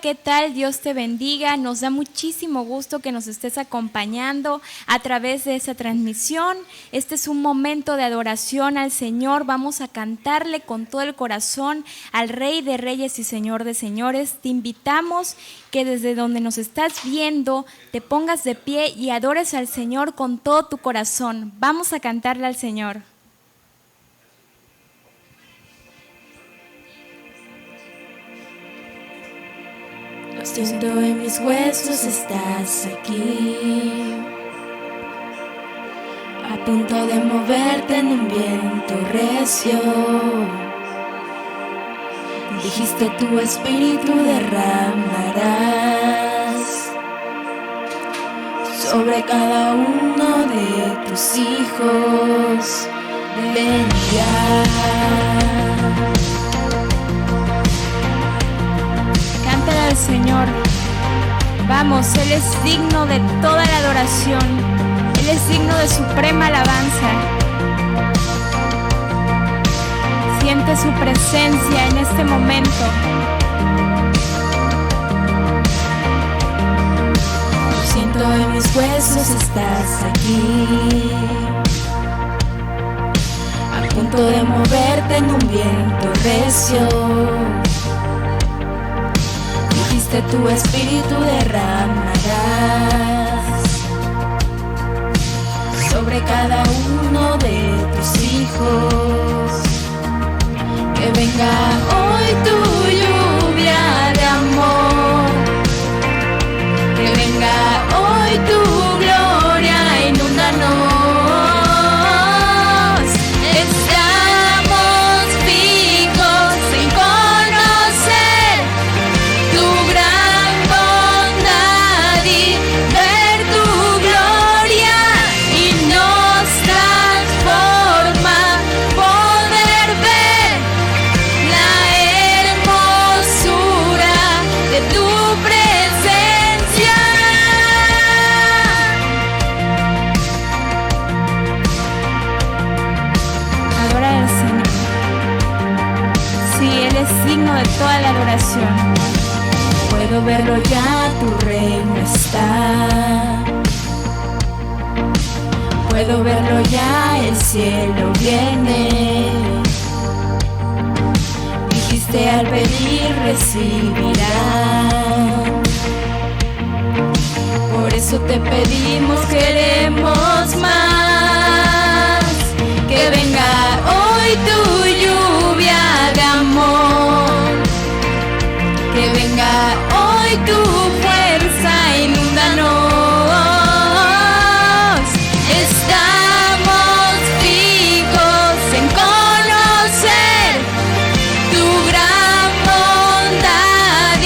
¿qué tal? Dios te bendiga. Nos da muchísimo gusto que nos estés acompañando a través de esa transmisión. Este es un momento de adoración al Señor. Vamos a cantarle con todo el corazón al Rey de Reyes y Señor de Señores. Te invitamos que desde donde nos estás viendo te pongas de pie y adores al Señor con todo tu corazón. Vamos a cantarle al Señor. Lo siento, en mis huesos estás aquí, a punto de moverte en un viento recio. Dijiste tu espíritu derramarás sobre cada uno de tus hijos. Ven ya. Cántale al Señor. Vamos, Él es digno de toda la adoración. Él es digno de suprema alabanza. Siente su presencia en este momento. Lo siento, en mis huesos estás aquí, a punto de moverte en un viento recio. Dijiste tu espíritu derramarás sobre cada uno de tus hijos. Que venga hoy tu lluvia de amor, que venga hoy tu gloria, inúndanos. Estamos fijos en conocer tu gran bondad y ver tu gloria, y nos transforma poder ver la hermosura de tu presencia. Adora al Señor. Sí, Él es digno de toda la adoración. Puedo verlo ya, tu reino está. Puedo verlo ya, el cielo viene. Dijiste al pedir recibirán. Por eso te pedimos, queremos más. Que venga hoy tu lluvia de amor, que venga hoy tu fuerza, inúndanos. Estamos fijos en conocer tu gran bondad y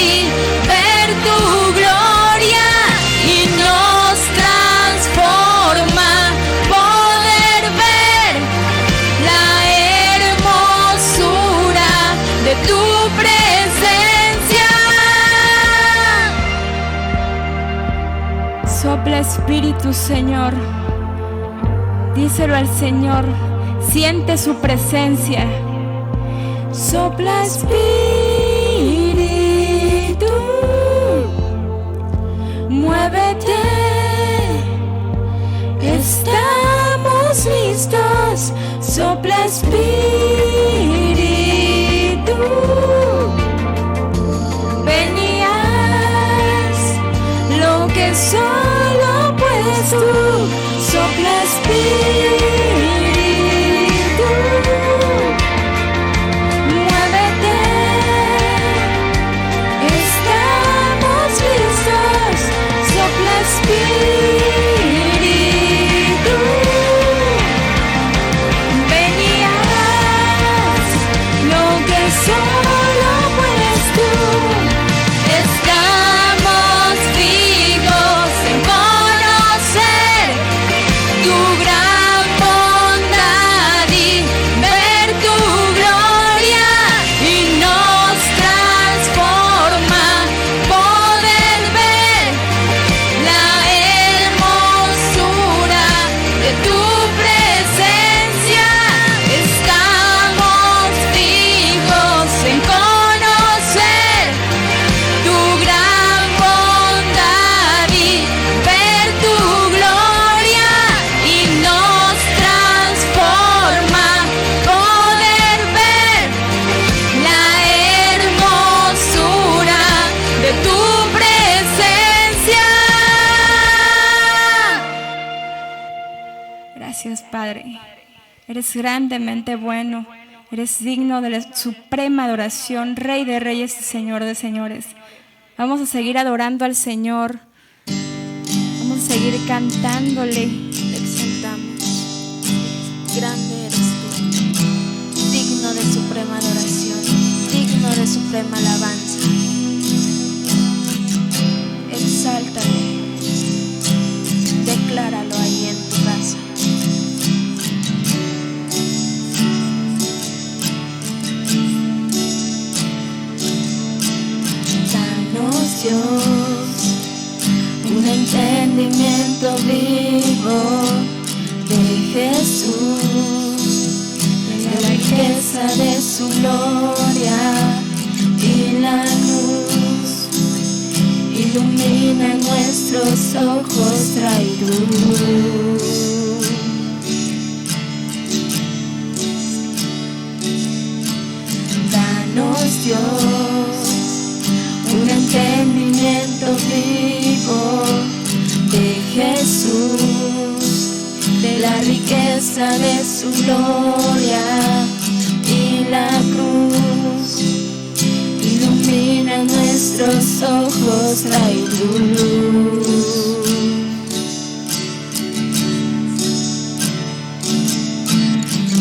ver tu gloria, y nos transforma poder ver la hermosura de tu presencia. Sopla Espíritu, Señor. Díselo al Señor. Siente su presencia. Sopla Espíritu, muévete, estamos listos. Sopla Espíritu, ven y haz lo que solo puedes tú. Sopla Espíritu, muévete, estamos listos. Sopla Espíritu, ven y haz lo que solo puedes tú. Estamos fijos en conocer tu gran bondad y ver tu gloria, y nos transforma poder ver la Gracias, Padre. Eres grandemente bueno. Eres digno de la suprema adoración, Rey de reyes y Señor de señores. Vamos a seguir adorando al Señor. Vamos a seguir cantándole. Te exaltamos. Grande eres tú, digno de suprema adoración, digno de suprema alabanza. Exáltale, decláralo ahí en tu casa. Danos, Dios, un entendimiento vivo de Jesús, de la riqueza de su gloria y la luz. Ilumina nuestros ojos, trae luz. Danos, Dios, un entendimiento vivo de Jesús, de la riqueza de su gloria y la cruz. Ilumina nuestros ojos, trae luz.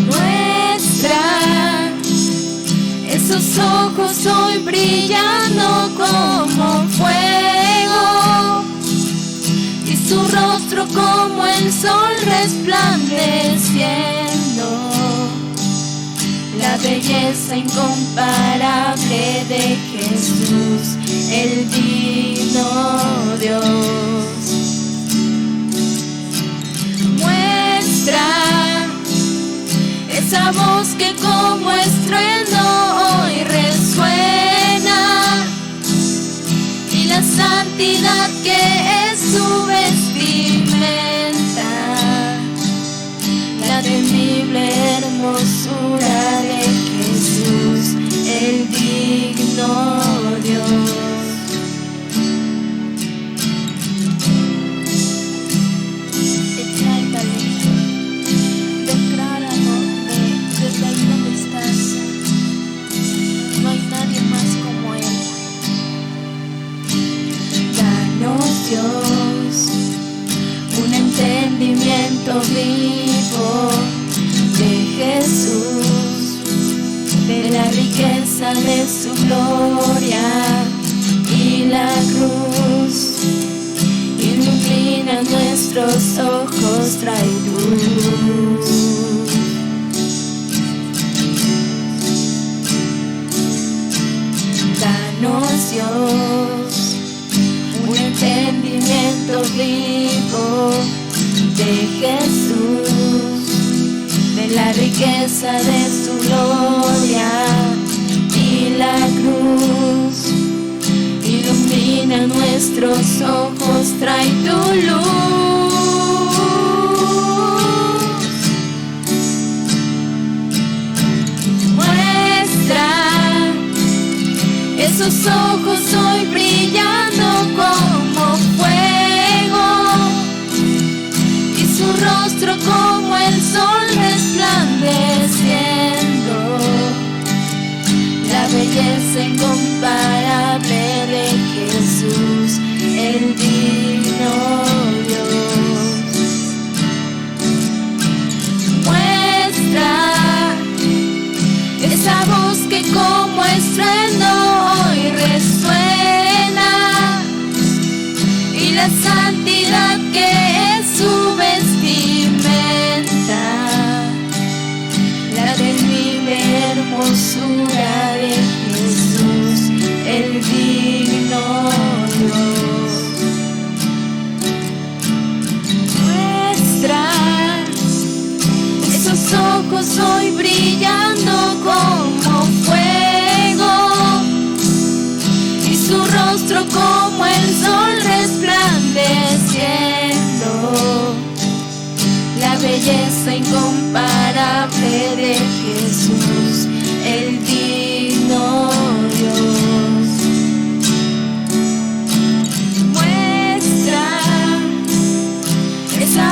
Muestra esos ojos hoy brillando como fuego, y su rostro como el sol resplandeciendo. La belleza incomparable de Jesús, el digno Dios. Muestra esa voz que como estruendo hoy resuena, y la santidad que es su vestimenta, la temible hermosura de Jesús, el digno Dios. Exáltale, decláralo desde ahí donde estás. No hay nadie más como Él. Danos, Dios, un entendimiento vivo de Jesús, de la riqueza de su gloria y la cruz. Ilumina nuestros ojos, trae luz. Danos, Dios, un entendimiento vivo de Jesús, de la riqueza de su gloria y la cruz. Ilumina nuestros ojos, trae tu luz. Muestra esos ojos hoy brillando como fuego, y su rostro como el sol resplandeciendo. La belleza incomparable de Jesús, el digno Dios. Muestra esa voz que como estruendo hoy resuena, y la santidad que es su vestimenta, la temible hermosura de Jesús, el digno Dios. Muestra esos ojos hoy brillando como fuego, y su rostro como el sol resplandeciendo. La belleza incomparable de Jesús, el digno Dios.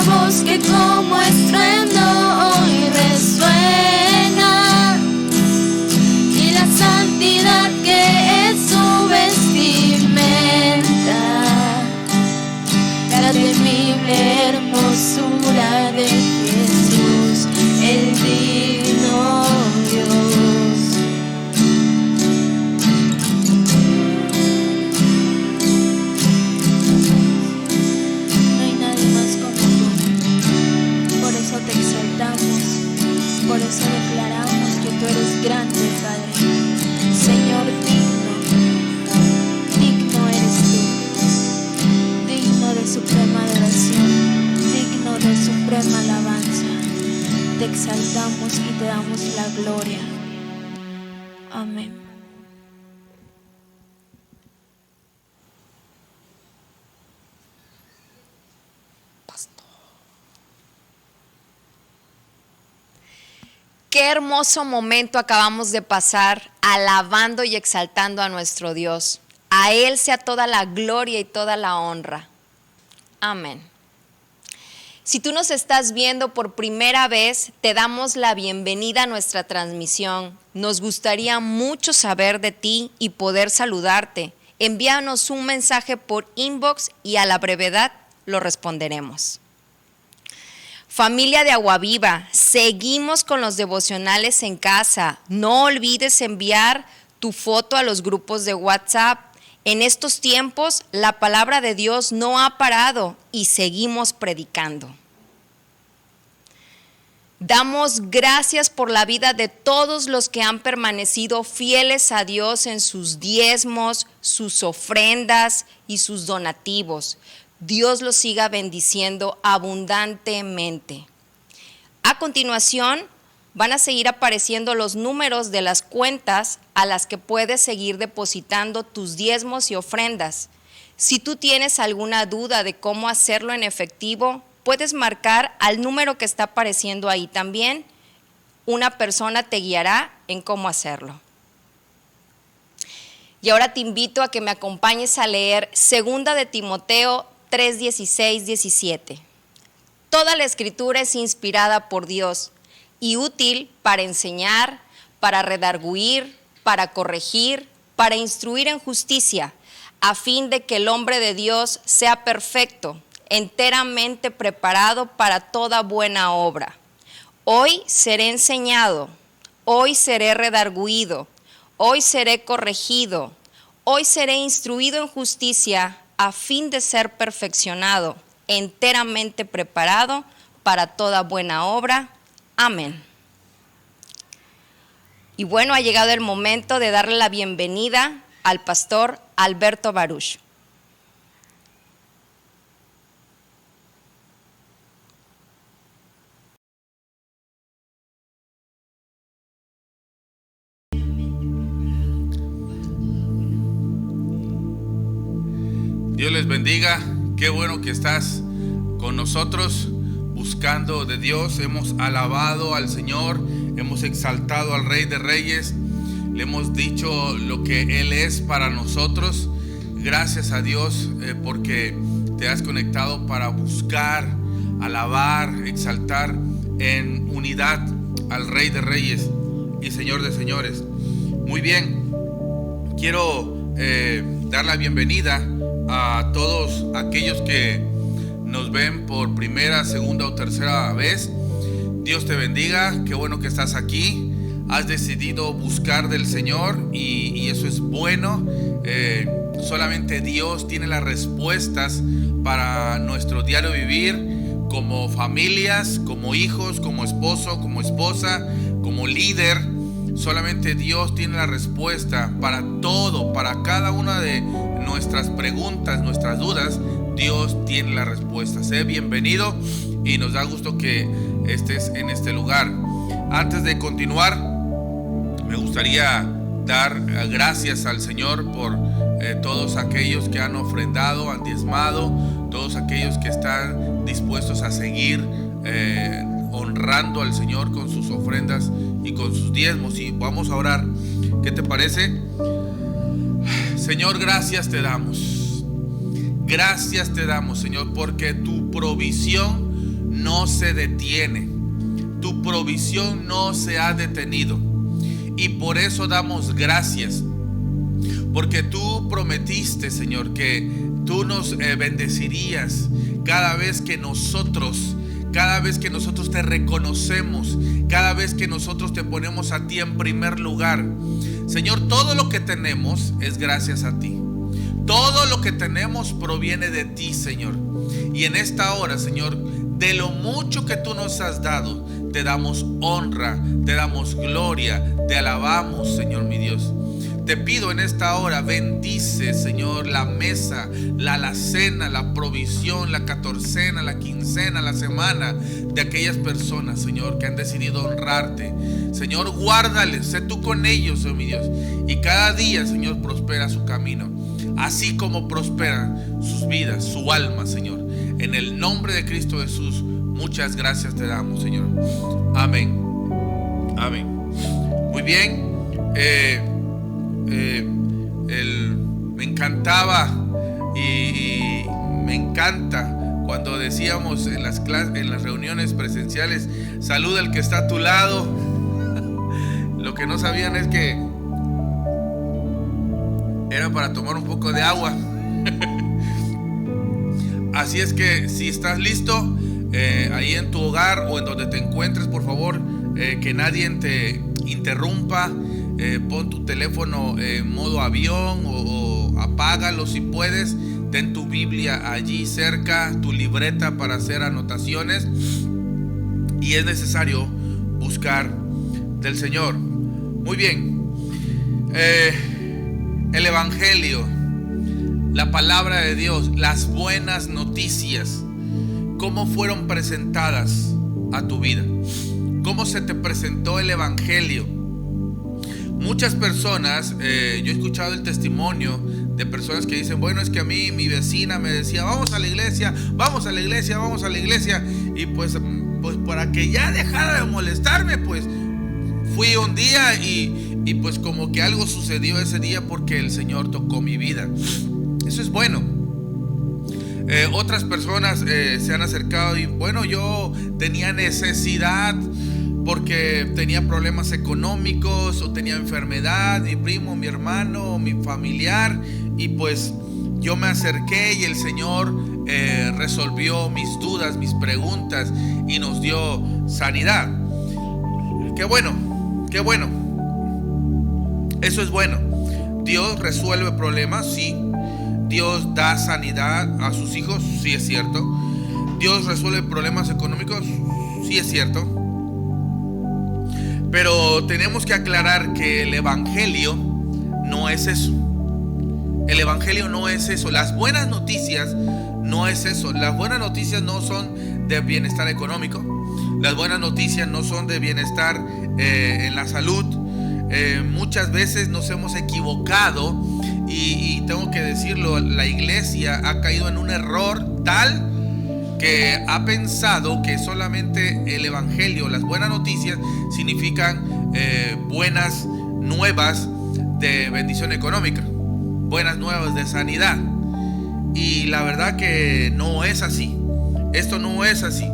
voz que como estruendo hoy resuena, y la santidad que es su vestimenta, la temible hermosura de Jesús, el digno Dios. No hay nadie más como tú, por eso te exaltamos, por eso declaramos que tú eres grande, Padre. Señor, digno eres tú, digno de suprema adoración, digno de suprema alabanza. Te exaltamos y te damos la gloria. Amén. Qué hermoso momento acabamos de pasar alabando y exaltando a nuestro Dios. A Él sea toda la gloria y toda la honra. Amén. Si tú nos estás viendo por primera vez, te damos la bienvenida a nuestra transmisión. Nos gustaría mucho saber de ti y poder saludarte. Envíanos un mensaje por inbox y a la brevedad lo responderemos. Familia de Agua Viva, seguimos con los devocionales en casa. No olvides enviar tu foto a los grupos de WhatsApp. En estos tiempos, la palabra de Dios no ha parado y seguimos predicando. Damos gracias por la vida de todos los que han permanecido fieles a Dios en sus diezmos, sus ofrendas y sus donativos. Dios los siga bendiciendo abundantemente. A continuación, van a seguir apareciendo los números de las cuentas a las que puedes seguir depositando tus diezmos y ofrendas. Si tú tienes alguna duda de cómo hacerlo en efectivo, puedes marcar al número que está apareciendo ahí también. Una persona te guiará en cómo hacerlo. Y ahora te invito a que me acompañes a leer 2 de Timoteo 3, 16, 17. Toda la escritura es inspirada por Dios y útil para enseñar, para redarguir, para corregir, para instruir en justicia, a fin de que el hombre de Dios sea perfecto, enteramente preparado para toda buena obra. Hoy seré enseñado, hoy seré redarguido, hoy seré corregido, hoy seré instruido en justicia, a fin de ser perfeccionado, enteramente preparado para toda buena obra. Amén. Y bueno, ha llegado el momento de darle la bienvenida al pastor Alberto Baruch. Dios les bendiga, qué bueno que estás con nosotros buscando de Dios. Hemos alabado al Señor, hemos exaltado al Rey de Reyes, le hemos dicho lo que Él es para nosotros. Gracias a Dios porque te has conectado para buscar, alabar, exaltar en unidad al Rey de Reyes y Señor de Señores. Muy bien, quiero dar la bienvenida a todos aquellos que nos ven por primera, segunda o tercera vez. Dios te bendiga, qué bueno que estás aquí. Has decidido buscar del Señor y eso es bueno. Solamente Dios tiene las respuestas para nuestro diario vivir, como familias, como hijos, como esposo, como esposa, como líder. Solamente Dios tiene la respuesta para todo, para cada una de nuestras preguntas, nuestras dudas. Dios tiene la respuesta. Sé bienvenido y nos da gusto que estés en este lugar. Antes de continuar, me gustaría dar gracias al Señor por todos aquellos que han ofrendado, han diezmado, todos aquellos que están dispuestos a seguir honrando al Señor con sus ofrendas y con sus diezmos. Y vamos a orar. ¿Qué te parece? Señor, gracias te damos, Señor, porque tu provisión no se detiene. Tu provisión no se ha detenido. Y por eso damos gracias. Porque tú prometiste, Señor, que tú nos bendecirías cada vez que nosotros te reconocemos, cada vez que nosotros te ponemos a ti en primer lugar. Señor, todo lo que tenemos es gracias a ti. Todo lo que tenemos proviene de ti, Señor. Y en esta hora, Señor, de lo mucho que tú nos has dado, te damos honra, te damos gloria, te alabamos, Señor mi Dios. Te pido en esta hora, bendice, Señor, la mesa, la alacena, la provisión, la catorcena, la quincena, la semana de aquellas personas, Señor, que han decidido honrarte. Señor, guárdales, sé tú con ellos, Señor mi Dios. Y cada día, Señor, prospera su camino, así como prosperan sus vidas, su alma, Señor. En el nombre de Cristo Jesús, muchas gracias te damos, Señor. Amén. Amén. Muy bien. Me encantaba y me encanta cuando decíamos en las reuniones presenciales: saluda al que está a tu lado. Lo que no sabían es que era para tomar un poco de agua. Así es que si estás listo, ahí en tu hogar o en donde te encuentres, por favor, que nadie te interrumpa. Pon tu teléfono en modo avión o apágalo si puedes. Ten tu Biblia allí cerca, tu libreta para hacer anotaciones. Y es necesario buscar del Señor. Muy bien. El Evangelio, la palabra de Dios, las buenas noticias, ¿cómo fueron presentadas a tu vida? ¿Cómo se te presentó el Evangelio? Muchas personas, yo he escuchado el testimonio de personas que dicen: bueno, es que a mí mi vecina me decía, vamos a la iglesia, vamos a la iglesia, vamos a la iglesia. Y pues para que ya dejara de molestarme, pues fui un día y pues como que algo sucedió ese día porque el Señor tocó mi vida. Eso es bueno. Otras personas se han acercado y bueno, yo tenía necesidad porque tenía problemas económicos o tenía enfermedad, mi primo, mi hermano, mi familiar, y pues yo me acerqué y el Señor resolvió mis dudas, mis preguntas y nos dio sanidad. Qué bueno, qué bueno. Eso es bueno. Dios resuelve problemas, sí. Dios da sanidad a sus hijos, sí es cierto. Dios resuelve problemas económicos, sí es cierto. Pero tenemos que aclarar que el Evangelio no es eso. El Evangelio no es eso. Las buenas noticias no es eso. Las buenas noticias no son de bienestar económico. Las buenas noticias no son de bienestar en la salud. Muchas veces nos hemos equivocado y tengo que decirlo, la iglesia ha caído en un error tal que ha pensado que solamente el Evangelio, las buenas noticias, significan buenas nuevas de bendición económica, buenas nuevas de sanidad. Y la verdad que no es así. Esto no es así.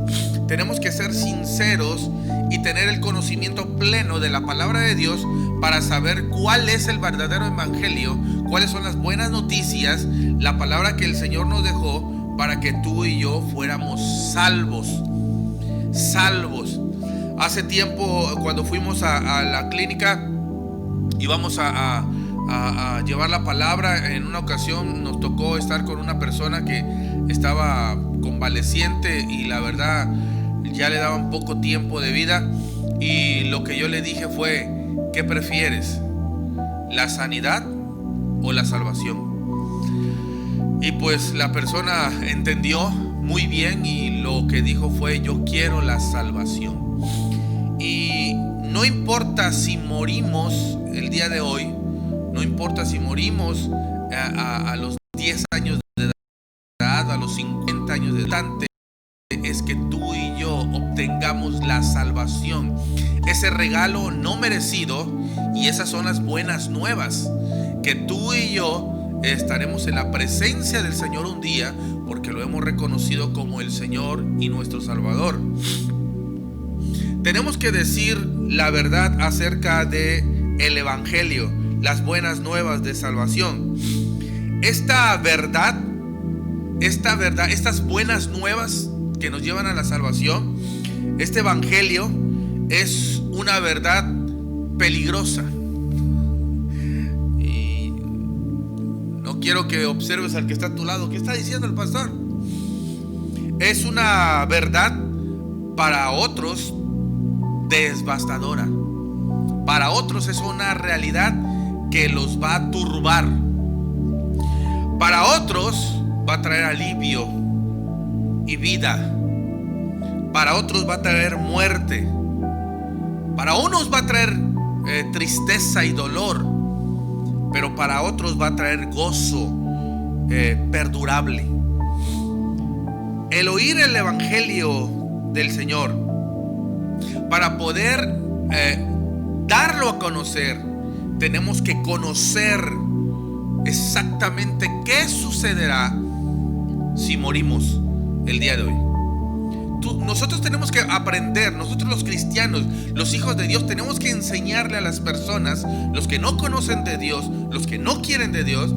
Tenemos que ser sinceros y tener el conocimiento pleno de la palabra de Dios para saber cuál es el verdadero evangelio, cuáles son las buenas noticias, la palabra que el Señor nos dejó para que tú y yo fuéramos salvos. Salvos. Hace tiempo, cuando fuimos a la clínica, íbamos a llevar la palabra. En una ocasión nos tocó estar con una persona que estaba convaleciente y la verdad ya le daban poco tiempo de vida, y lo que yo le dije fue: ¿qué prefieres? ¿La sanidad o la salvación? Y pues la persona entendió muy bien y lo que dijo fue: yo quiero la salvación. Y no importa si morimos el día de hoy, no importa si morimos a los 10 años de edad, a los 50 años de edad, es que tú y yo obtengamos la salvación, ese regalo no merecido. Y esas son las buenas nuevas, que tú y yo estaremos en la presencia del Señor un día, porque lo hemos reconocido como el Señor y nuestro Salvador. Tenemos que decir la verdad acerca de el Evangelio, las buenas nuevas de salvación. Estas buenas nuevas que nos llevan a la salvación, este Evangelio es una verdad peligrosa. Y no quiero que observes al que está a tu lado. ¿Qué está diciendo el pastor? Es una verdad para otros devastadora. Para otros es una realidad que los va a turbar. Para otros va a traer alivio y vida. Para otros va a traer muerte. Para unos va a traer tristeza y dolor, pero para otros va a traer gozo perdurable. El oír el Evangelio del Señor, para poder darlo a conocer, tenemos que conocer exactamente qué sucederá si morimos el día de hoy. Nosotros tenemos que aprender, nosotros los cristianos, los hijos de Dios, tenemos que enseñarle a las personas, los que no conocen de Dios, los que no quieren de Dios,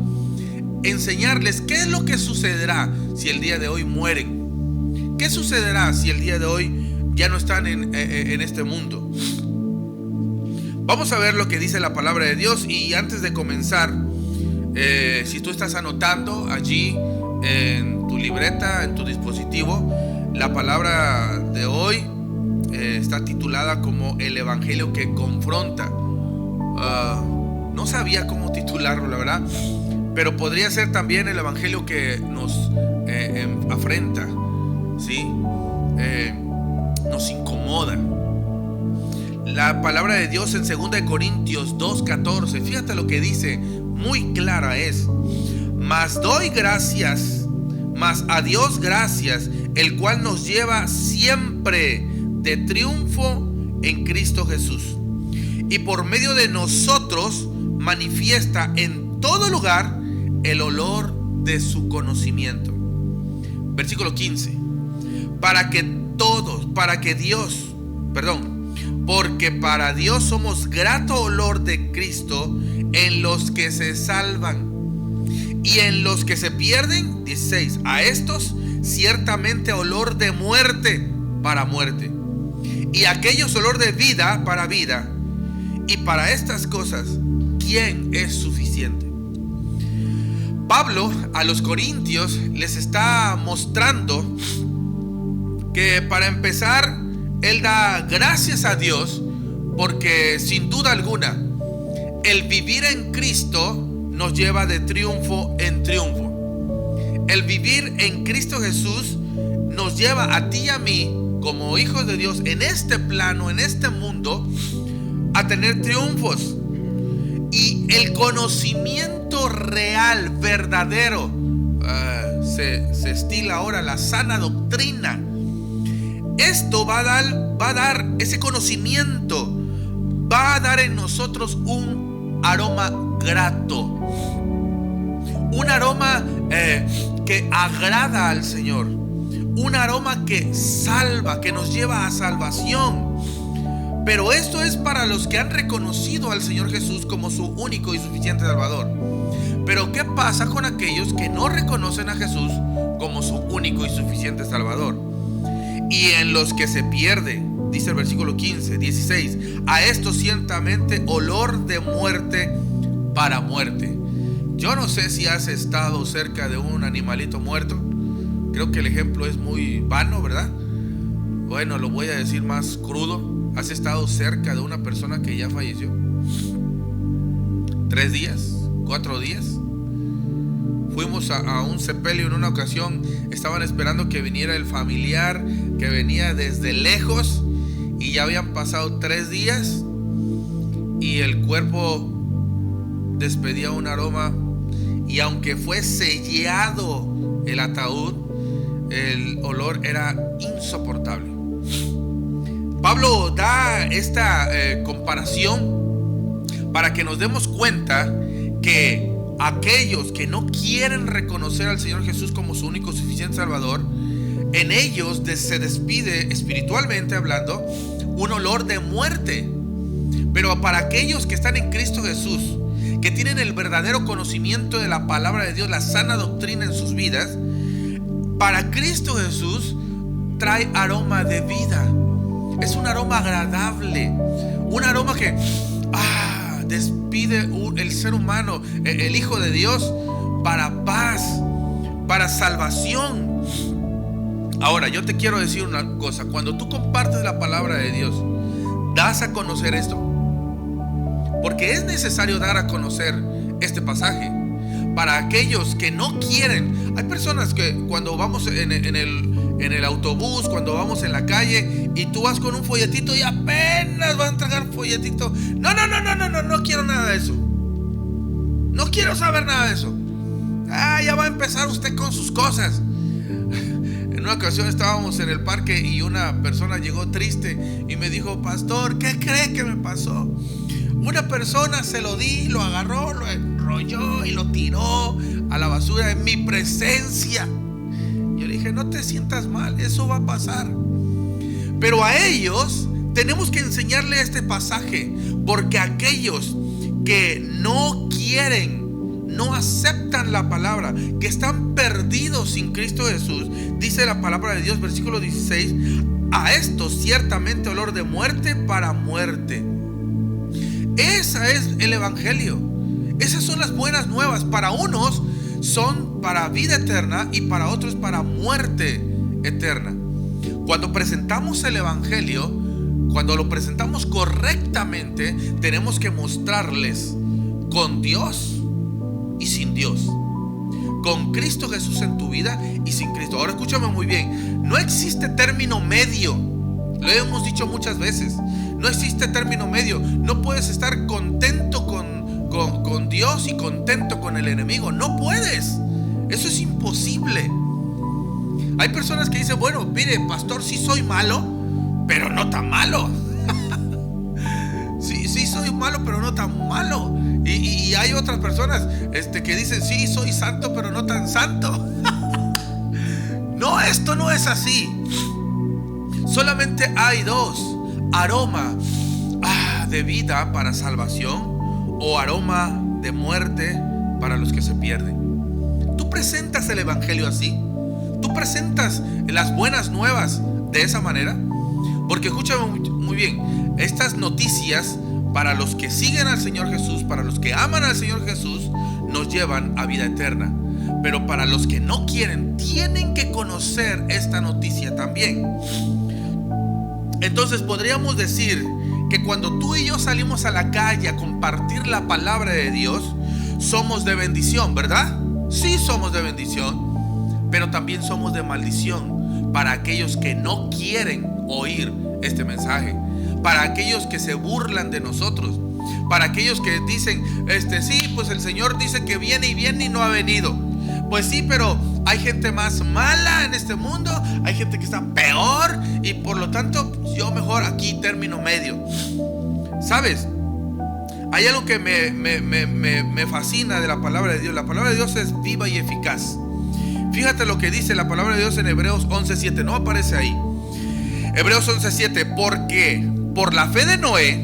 enseñarles qué es lo que sucederá si el día de hoy mueren. ¿Qué sucederá si el día de hoy ya no están en este mundo? Vamos a ver lo que dice la palabra de Dios. Y antes de comenzar, si tú estás anotando allí en tu libreta, en tu dispositivo, la palabra de hoy está titulada como el Evangelio que confronta. No sabía cómo titularlo, la verdad, pero podría ser también el Evangelio que nos afrenta, ¿sí? Nos incomoda. La palabra de Dios en 2 Corintios 2:14, fíjate lo que dice, muy clara es: mas doy gracias, mas a Dios gracias, el cual nos lleva siempre de triunfo en Cristo Jesús, y por medio de nosotros manifiesta en todo lugar el olor de su conocimiento. Versículo 15: porque para Dios somos grato olor de Cristo en los que se salvan y en los que se pierden. 16: a estos ciertamente olor de muerte para muerte, y a aquellos olor de vida para vida. Y para estas cosas, ¿quién es suficiente? Pablo a los corintios les está mostrando que, para empezar, él da gracias a Dios porque, sin duda alguna, el vivir en Cristo nos lleva de triunfo en triunfo. El vivir en Cristo Jesús nos lleva a ti y a mí, como hijos de Dios, en este plano, en este mundo, a tener triunfos. Y el conocimiento real, verdadero, se estila ahora la sana doctrina. Esto va a dar ese conocimiento, va a dar en nosotros un aroma grato, un aroma que agrada al Señor, un aroma que salva, que nos lleva a salvación. Pero esto es para los que han reconocido al Señor Jesús como su único y suficiente Salvador. Pero ¿qué pasa con aquellos que no reconocen a Jesús como su único y suficiente Salvador? Y en los que se pierde, dice el versículo 16: a esto ciertamente olor de muerte para muerte. Yo no sé si has estado cerca de un animalito muerto. Creo que el ejemplo es muy vano, ¿verdad? Bueno, lo voy a decir más crudo. ¿Has estado cerca de una persona que ya falleció? 3 días, 4 días. Fuimos a un sepelio en una ocasión. Estaban esperando que viniera el familiar que venía desde lejos, y ya habían pasado 3 días y el cuerpo despedía un aroma, y aunque fue sellado el ataúd, el olor era insoportable. Pablo da esta comparación para que nos demos cuenta que aquellos que no quieren reconocer al Señor Jesús como su único suficiente Salvador, en ellos se despide, espiritualmente hablando, un olor de muerte. Pero para aquellos que están en Cristo Jesús, que tienen el verdadero conocimiento de la palabra de Dios, la sana doctrina en sus vidas, para Cristo Jesús trae aroma de vida. Es un aroma agradable, un aroma que despide el ser humano, el Hijo de Dios, para paz, para salvación. Ahora, yo te quiero decir una cosa: cuando tú compartes la palabra de Dios, das a conocer esto, porque es necesario dar a conocer este pasaje para aquellos que no quieren. Hay personas que cuando vamos en el autobús, cuando vamos en la calle, y tú vas con un folletito y apenas vas a entregar folletito. No quiero nada de eso. No quiero saber nada de eso. Ya va a empezar usted con sus cosas. En una ocasión estábamos en el parque y una persona llegó triste y me dijo: pastor, ¿qué cree que me pasó? Una persona se lo di, lo agarró, lo enrolló y lo tiró a la basura en mi presencia. Yo le dije: no te sientas mal, eso va a pasar. Pero a ellos tenemos que enseñarle este pasaje, porque aquellos que no quieren, no aceptan la palabra, que están perdidos sin Cristo Jesús, dice la palabra de Dios, versículo 16: a estos ciertamente olor de muerte para muerte. Ese es el evangelio. Esas son las buenas nuevas. Para unos son para vida eterna y para otros para muerte eterna. Cuando presentamos el evangelio, cuando lo presentamos correctamente, tenemos que mostrarles con Dios y sin Dios, con Cristo Jesús en tu vida y sin Cristo. Ahora escúchame muy bien: no existe término medio. Lo hemos dicho muchas veces. No existe término medio. No puedes estar contento con Dios y contento con el enemigo. No puedes. Eso es imposible. Hay personas que dicen: bueno, mire, pastor, sí soy malo, pero no tan malo. Sí soy malo, pero no tan malo. Y hay otras personas que dicen: sí, soy santo, pero no tan santo. No, esto no es así. Solamente hay dos: aroma de vida para salvación, o aroma de muerte para los que se pierden. Tú presentas el evangelio así. Tú presentas las buenas nuevas de esa manera. Porque escúchame muy bien: estas noticias, para los que siguen al Señor Jesús, para los que aman al Señor Jesús, nos llevan a vida eterna. Pero para los que no quieren, tienen que conocer esta noticia también. Entonces podríamos decir que cuando tú y yo salimos a la calle a compartir la palabra de Dios, somos de bendición, ¿verdad? Sí, somos de bendición, pero también somos de maldición para aquellos que no quieren oír este mensaje, para aquellos que se burlan de nosotros, para aquellos que dicen: sí, pues el Señor dice que viene y no ha venido. Pues sí, pero hay gente más mala en este mundo, hay gente que está peor, y por lo tanto yo mejor aquí término medio. ¿Sabes? Hay algo que me fascina de la palabra de Dios. La palabra de Dios es viva y eficaz. Fíjate lo que dice la palabra de Dios en Hebreos 11:7. No aparece ahí. Hebreos 11:7. Porque por la fe de Noé,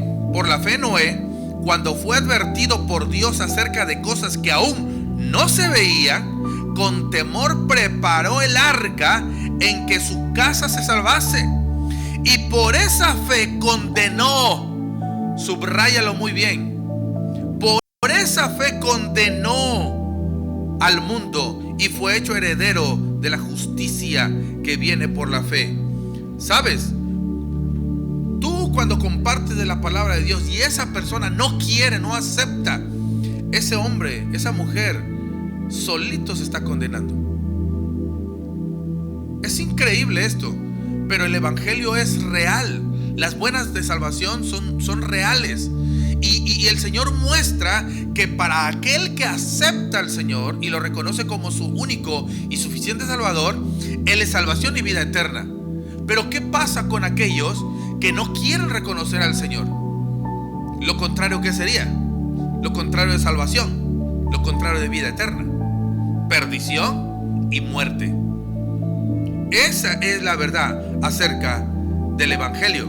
cuando fue advertido por Dios acerca de cosas que aún no se veían, con temor preparó el arca en que su casa se salvase. Y por esa fe condenó, subráyalo muy bien, por esa fe condenó al mundo y fue hecho heredero de la justicia que viene por la fe. ¿Sabes? Tú, cuando compartes de la palabra de Dios y esa persona no quiere, no acepta, ese hombre, esa mujer solito se está condenando. Es increíble esto, pero el evangelio es real. Las buenas de salvación son reales. Y el Señor muestra que para aquel que acepta al Señor y lo reconoce como su único y suficiente Salvador, Él es salvación y vida eterna. Pero ¿qué pasa con aquellos que no quieren reconocer al Señor? Lo contrario, ¿qué sería? Lo contrario de salvación, lo contrario de vida eterna: perdición y muerte. Esa es la verdad acerca del Evangelio.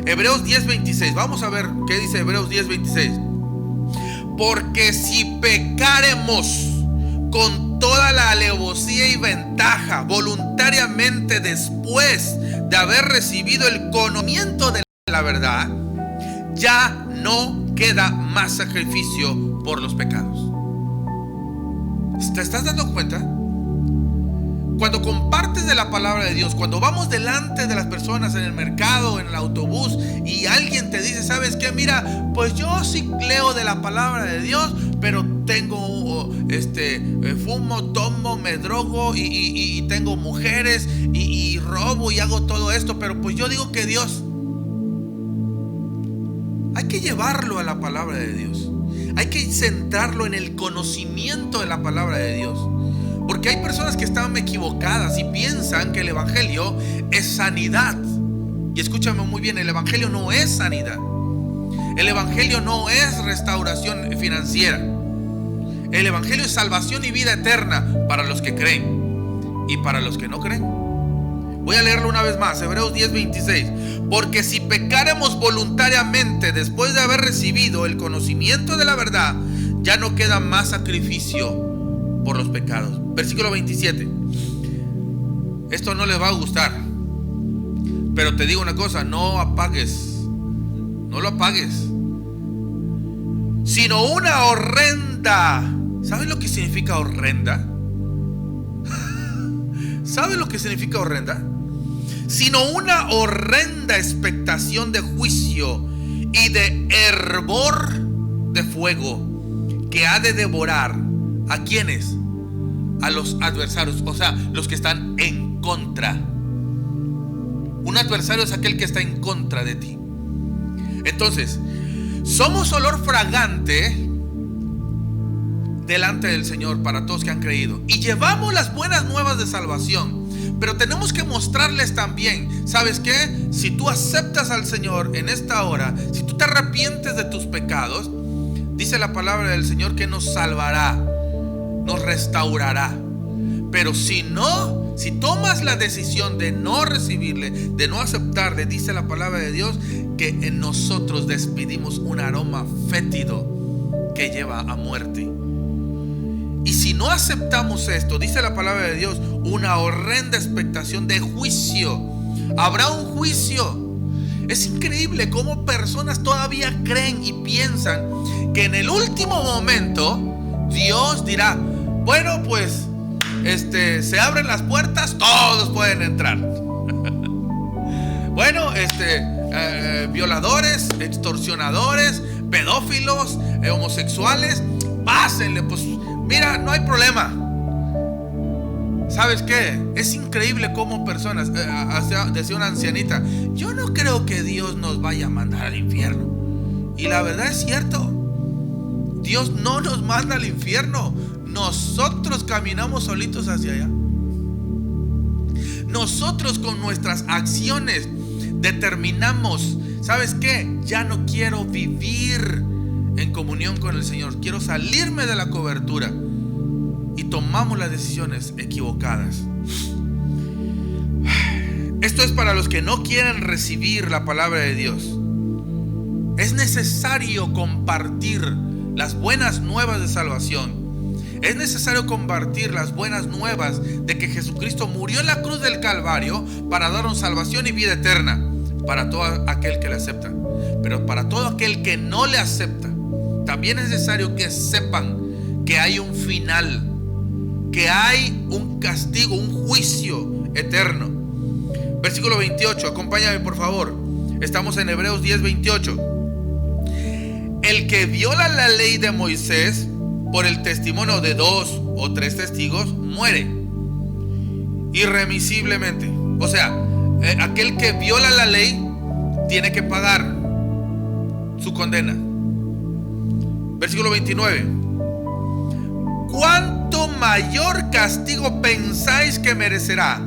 Hebreos 10:26. Vamos a ver qué dice Hebreos 10:26. Porque si pecaremos con toda la alevosía y ventaja voluntariamente después de haber recibido el conocimiento de la verdad, ya no queda más sacrificio por los pecados. ¿Te estás dando cuenta? Cuando compartes de la palabra de Dios, cuando vamos delante de las personas en el mercado, en el autobús, y alguien te dice, ¿sabes qué? Mira, pues yo sí leo de la palabra de Dios, pero tengo fumo, tomo, me drogo y tengo mujeres y robo y hago todo esto, pero pues yo digo que Dios. Hay que llevarlo a la palabra de Dios. Hay que centrarlo en el conocimiento de la palabra de Dios. Porque hay personas que están equivocadas y piensan que el Evangelio es sanidad. Y escúchame muy bien, el Evangelio no es sanidad. El Evangelio no es restauración financiera. El Evangelio es salvación y vida eterna para los que creen y para los que no creen. Voy a leerlo una vez más, Hebreos 10:26. Porque si pecáremos voluntariamente después de haber recibido el conocimiento de la verdad, ya no queda más sacrificio por los pecados. Versículo 27. Esto no les va a gustar, pero te digo una cosa: no lo apagues, sino una horrenda. ¿Sabes lo que significa horrenda? ¿Sabes lo que significa horrenda? Sino una horrenda expectación de juicio y de hervor de fuego que ha de devorar ¿a quiénes? A los adversarios, o sea, los que están en contra. Un adversario es aquel que está en contra de ti. Entonces, somos olor fragante delante del Señor para todos que han creído, y llevamos las buenas nuevas de salvación. Pero tenemos que mostrarles también, ¿sabes qué? Si tú aceptas al Señor en esta hora, si tú te arrepientes de tus pecados, dice la palabra del Señor que nos salvará, nos restaurará. Pero si no, si tomas la decisión de no recibirle, de no aceptarle, dice la palabra de Dios que en nosotros despedimos un aroma fétido que lleva a muerte. Y si no aceptamos esto, dice la palabra de Dios, una horrenda expectación de juicio. Habrá un juicio. Es increíble cómo personas todavía creen y piensan que en el último momento Dios dirá, bueno, pues se abren las puertas, todos pueden entrar. Bueno, violadores, extorsionadores, pedófilos, homosexuales, pásenle, pues mira, no hay problema. ¿Sabes qué? Es increíble cómo personas, decía una ancianita, yo no creo que Dios nos vaya a mandar al infierno. Y la verdad es cierto, Dios no nos manda al infierno. Nosotros caminamos solitos hacia allá. Nosotros con nuestras acciones determinamos, ¿sabes qué? Ya no quiero vivir en comunión con el Señor, quiero salirme de la cobertura, y tomamos las decisiones equivocadas. Esto es para los que no quieren recibir la palabra de Dios. Es necesario compartir las buenas nuevas de salvación. Es necesario compartir las buenas nuevas de que Jesucristo murió en la cruz del Calvario para darnos salvación y vida eterna para todo aquel que le acepta. Pero para todo aquel que no le acepta, también es necesario que sepan que hay un final, que hay un castigo, un juicio eterno. Versículo 28, acompáñame por favor. Estamos en Hebreos 10:28. El que viola la ley de Moisés por el testimonio de 2 o 3 testigos muere irremisiblemente. O sea, aquel que viola la ley tiene que pagar su condena. Versículo 29. ¿Cuánto mayor castigo pensáis que merecerá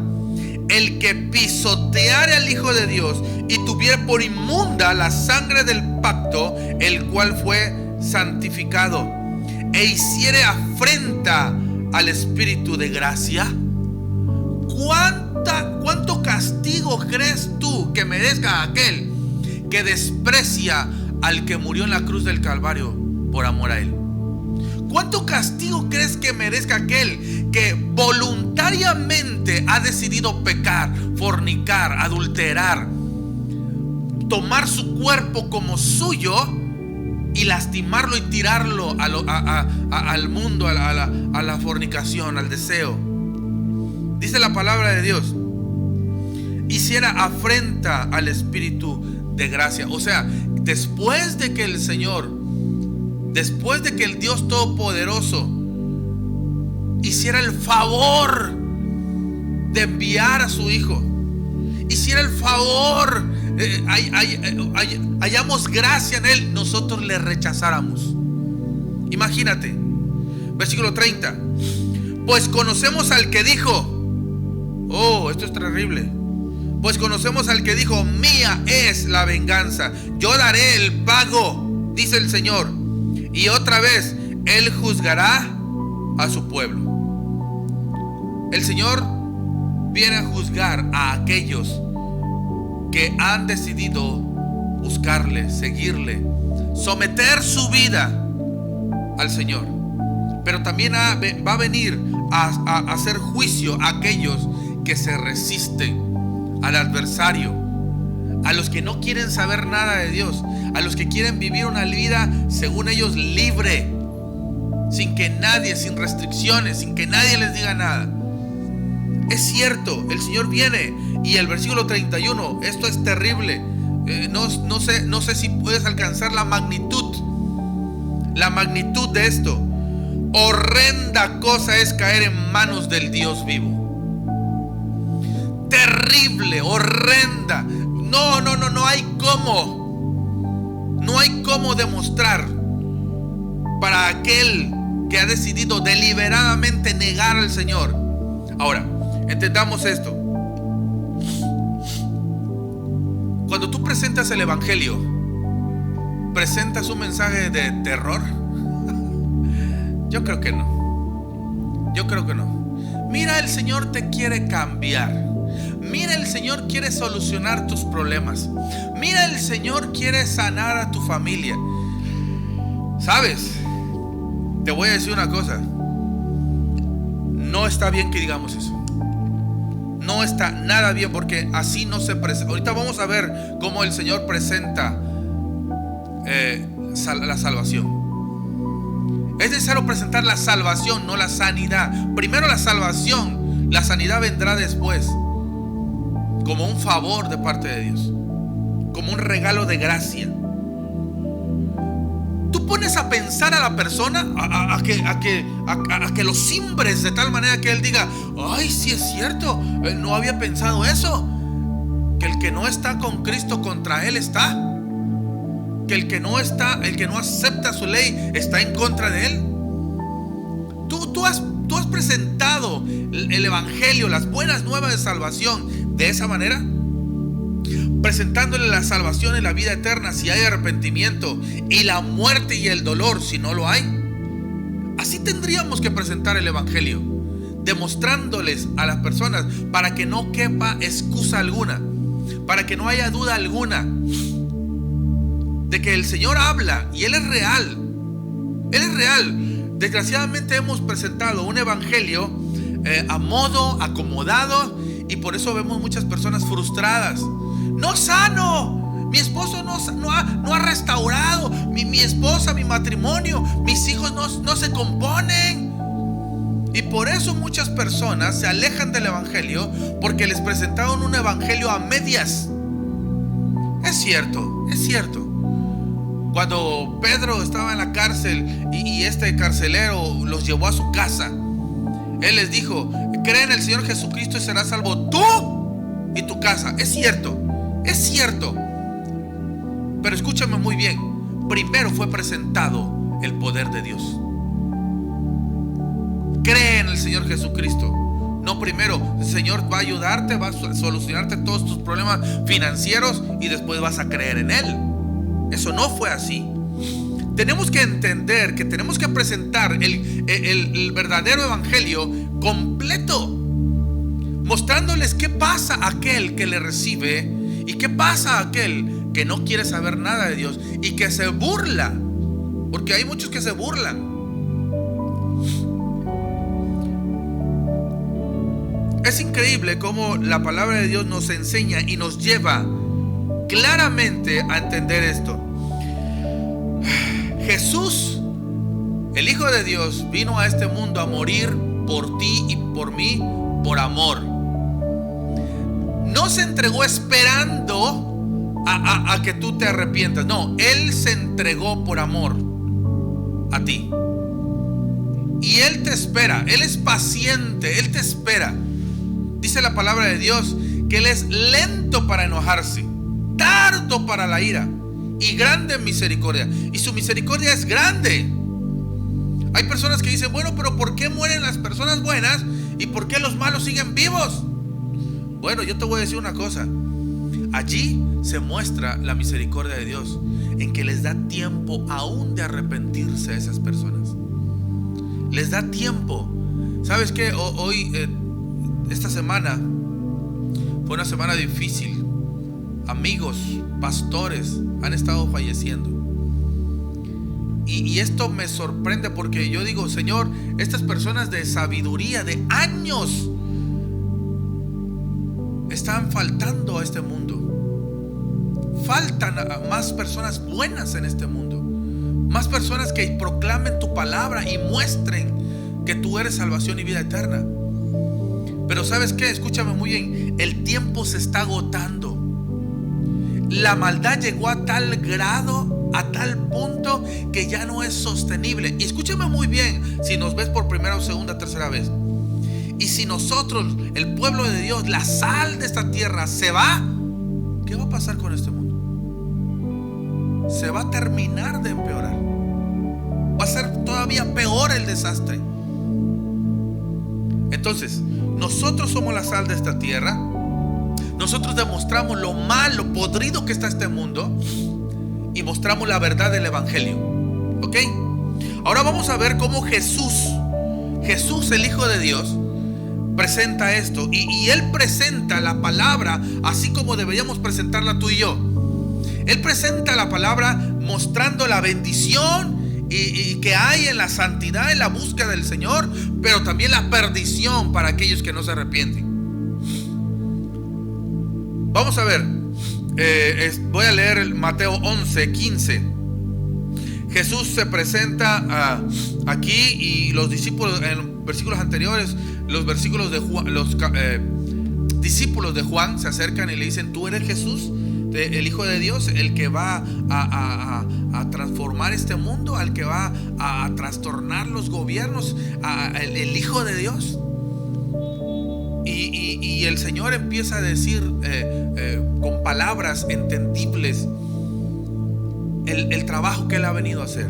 el que pisoteare al Hijo de Dios y tuviere por inmunda la sangre del pacto, el cual fue santificado e hiciere afrenta al Espíritu de gracia, ¿cuánto castigo crees tú que merezca aquel que desprecia al que murió en la cruz del Calvario por amor a él? ¿Cuánto castigo crees que merezca aquel que voluntariamente ha decidido pecar, fornicar, adulterar, tomar su cuerpo como suyo y lastimarlo y tirarlo al mundo, a la fornicación, al deseo? Dice la palabra de Dios: hiciera afrenta al Espíritu de gracia. O sea, después de que el Señor, después de que el Dios Todopoderoso hiciera el favor de enviar a su Hijo, hiciera el favor, hallamos gracia en Él, nosotros le rechazáramos. Imagínate, versículo 30. Pues conocemos al que dijo, oh, esto es terrible. Pues conocemos al que dijo: mía es la venganza, yo daré el pago, dice el Señor. Y otra vez, Él juzgará a su pueblo. El Señor viene a juzgar a aquellos que han decidido buscarle, seguirle, someter su vida al Señor. Pero también va a venir a hacer juicio a aquellos que se resisten al adversario, a los que no quieren saber nada de Dios, a los que quieren vivir una vida según ellos libre, sin que nadie, sin restricciones, sin que nadie les diga nada. Es cierto, el Señor viene. Y el versículo 31, esto es terrible. No sé si puedes alcanzar la magnitud de esto. Horrenda cosa es caer en manos del Dios vivo. Terrible, horrenda. No hay cómo. No hay cómo demostrar para aquel que ha decidido deliberadamente negar al Señor. Ahora, entendamos esto. Cuando tú presentas el Evangelio, ¿presentas un mensaje de terror? Yo creo que no. Mira, el Señor te quiere cambiar. Mira, el Señor quiere solucionar tus problemas. Mira, el Señor quiere sanar a tu familia. ¿Sabes? Te voy a decir una cosa. No está bien que digamos eso. No está nada bien, porque así no se presenta. Ahorita vamos a ver cómo el Señor presenta la salvación. Es necesario presentar la salvación, no la sanidad. Primero la salvación, la sanidad vendrá después, como un favor de parte de Dios, como un regalo de gracia. Tú pones a pensar a la persona a que lo simbres de tal manera que él diga: ay, sí es cierto, no había pensado eso, que el que no está con Cristo, contra él está, que el que no acepta su ley está en contra de él. Tú has presentado el Evangelio, las buenas nuevas de salvación de esa manera, presentándole la salvación en la vida eterna si hay arrepentimiento, y la muerte y el dolor si no lo hay. Así tendríamos que presentar el Evangelio, demostrándoles a las personas, para que no quepa excusa alguna, para que no haya duda alguna de que el Señor habla y Él es real. Él es real. Desgraciadamente hemos presentado un evangelio a modo, acomodado, y por eso vemos muchas personas frustradas. No sano, mi esposo no ha restaurado, mi esposa, mi matrimonio, mis hijos no se componen. Y por eso muchas personas se alejan del evangelio, porque les presentaron un evangelio a medias. Es cierto. Cuando Pedro estaba en la cárcel y este carcelero los llevó a su casa, él les dijo: cree en el Señor Jesucristo y serás salvo tú y tu casa. Es cierto. Pero escúchame muy bien. Primero fue presentado el poder de Dios. Cree en el Señor Jesucristo. No primero, el Señor va a ayudarte, va a solucionarte todos tus problemas financieros y después vas a creer en Él. Eso no fue así. tenemos que entender que tenemos que presentar el verdadero evangelio completo, mostrándoles qué pasa a aquel que le recibe y qué pasa a aquel que no quiere saber nada de Dios y que se burla, porque hay muchos que se burlan. Es increíble cómo la palabra de Dios nos enseña y nos lleva claramente a entender esto. Jesús, el Hijo de Dios, vino a este mundo a morir por ti y por mí, por amor. No se entregó esperando a que tú te arrepientas. No, Él se entregó por amor a ti. Y Él te espera, Él es paciente, Él te espera. Dice la palabra de Dios que Él es lento para enojarse, tardo para la ira y grande en misericordia. Y su misericordia es grande. Hay personas que dicen, bueno, pero ¿por qué mueren las personas buenas y por qué los malos siguen vivos? Bueno, yo te voy a decir una cosa. Allí se muestra la misericordia de Dios, en que les da tiempo aún de arrepentirse a esas personas. Les da tiempo. ¿Sabes qué? Hoy, esta semana fue una semana difícil. Amigos, pastores han estado falleciendo. Y esto me sorprende porque yo digo, Señor, estas personas de sabiduría de años están faltando a este mundo. Faltan más personas buenas en este mundo, más personas que proclamen tu palabra y muestren que tú eres salvación y vida eterna. Pero ¿sabes qué? Escúchame muy bien. El tiempo se está agotando. La maldad llegó a tal grado, a tal punto, que ya no es sostenible. Y escúchame muy bien, si nos ves por primera o segunda, tercera vez. Y si nosotros, el pueblo de Dios, la sal de esta tierra, se va, ¿qué va a pasar con este mundo? Se va a terminar de empeorar. Va a ser todavía peor el desastre. Entonces, nosotros somos la sal de esta tierra. Nosotros demostramos lo malo, podrido que está este mundo, y mostramos la verdad del evangelio. ¿Ok? Ahora vamos a ver cómo Jesús, el Hijo de Dios, presenta esto. Y Él presenta la palabra así como deberíamos presentarla tú y yo. Él presenta la palabra mostrando la bendición y que hay en la santidad, en la búsqueda del Señor, pero también la perdición para aquellos que no se arrepienten. Vamos a ver, voy a leer el Mateo 11:15. Jesús se presenta aquí, y los discípulos en versículos anteriores, los versículos de Juan, los discípulos de Juan se acercan y le dicen: ¿tú eres Jesús, el Hijo de Dios, el que va a transformar este mundo, al que va a trastornar los gobiernos, el Hijo de Dios? Y el Señor empieza a decir con palabras entendibles el trabajo que Él ha venido a hacer.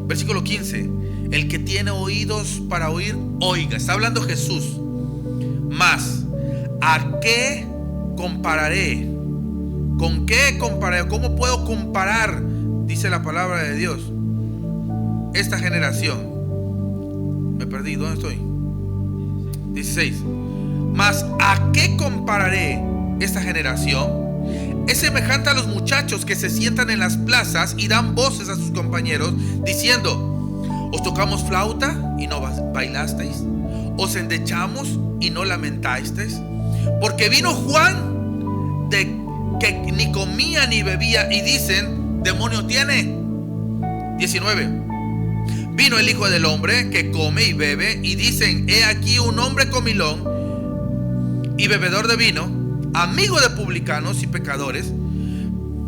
Versículo 15: el que tiene oídos para oír, oiga. Está hablando Jesús. Mas, ¿a qué compararé? ¿Con qué compararé? ¿Cómo puedo comparar? Dice la palabra de Dios. Esta generación. Me perdí, ¿dónde estoy? 16. Mas, ¿a qué compararé esta generación? Es semejante a los muchachos que se sientan en las plazas y dan voces a sus compañeros diciendo: ¿os tocamos flauta y no bailasteis? ¿Os endechamos y no lamentasteis? Porque vino Juan, que ni comía ni bebía, y dicen: demonio tiene. 19. Vino el Hijo del Hombre, que come y bebe, y dicen: he aquí un hombre comilón y bebedor de vino, amigo de publicanos y pecadores.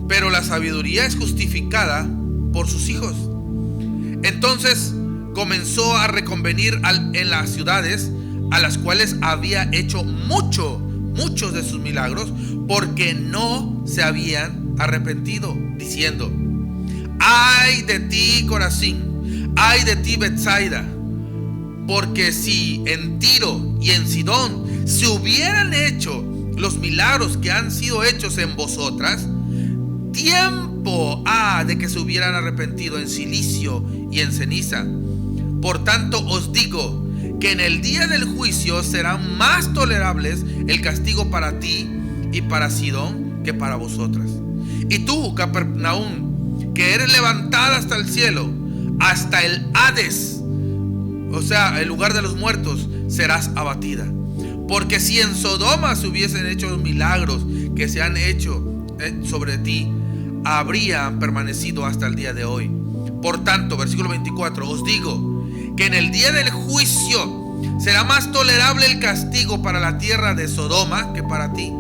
Pero la sabiduría es justificada por sus hijos. Entonces comenzó a reconvenir en las ciudades a las cuales había hecho muchos de sus milagros, porque no se habían arrepentido, diciendo: ay de ti, Corazín, ay de ti, Betsaida, porque si en Tiro y en Sidón se hubieran hecho los milagros que han sido hechos en vosotras, tiempo ha de que se hubieran arrepentido en silicio y en ceniza. Por tanto os digo que en el día del juicio serán más tolerables el castigo para ti y para Sidón que para vosotras. Y tú, Capernaum, que eres levantada hasta el cielo, hasta el Hades, o sea, el lugar de los muertos, serás abatida. Porque si en Sodoma se hubiesen hecho los milagros que se han hecho sobre ti, habrían permanecido hasta el día de hoy. Por tanto, versículo 24, os digo que en el día del juicio será más tolerable el castigo para la tierra de Sodoma que para ti.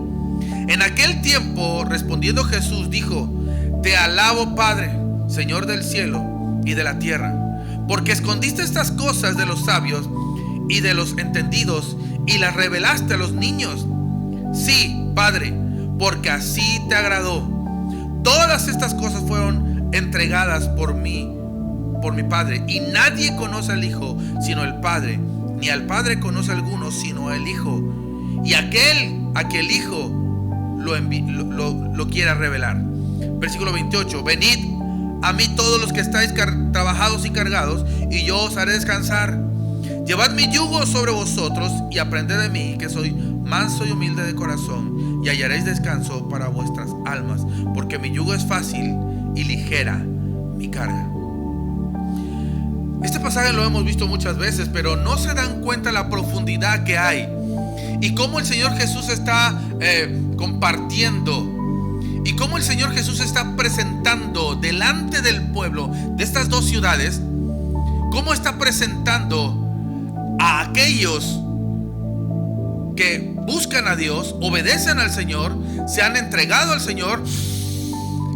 En aquel tiempo, respondiendo Jesús, dijo: te alabo, Padre, Señor del cielo y de la tierra, porque escondiste estas cosas de los sabios y de los entendidos y las revelaste a los niños. Sí, Padre, porque así te agradó. Todas estas cosas fueron entregadas por mí, por mi Padre, y nadie conoce al Hijo sino el Padre, ni al Padre conoce a alguno sino el Hijo, y aquel a que el Hijo lo quiera revelar. Versículo 28, venid a mí todos los que estáis trabajados y cargados, y yo os haré descansar. Llevad mi yugo sobre vosotros y aprended de mí, que soy manso y humilde de corazón, y hallaréis descanso para vuestras almas, porque mi yugo es fácil y ligera mi carga. Este pasaje lo hemos visto muchas veces, pero no se dan cuenta la profundidad que hay y cómo el Señor Jesús está compartiendo, y cómo el Señor Jesús está presentando delante del pueblo de estas dos ciudades, cómo está presentando a aquellos que buscan a Dios, obedecen al Señor, se han entregado al Señor,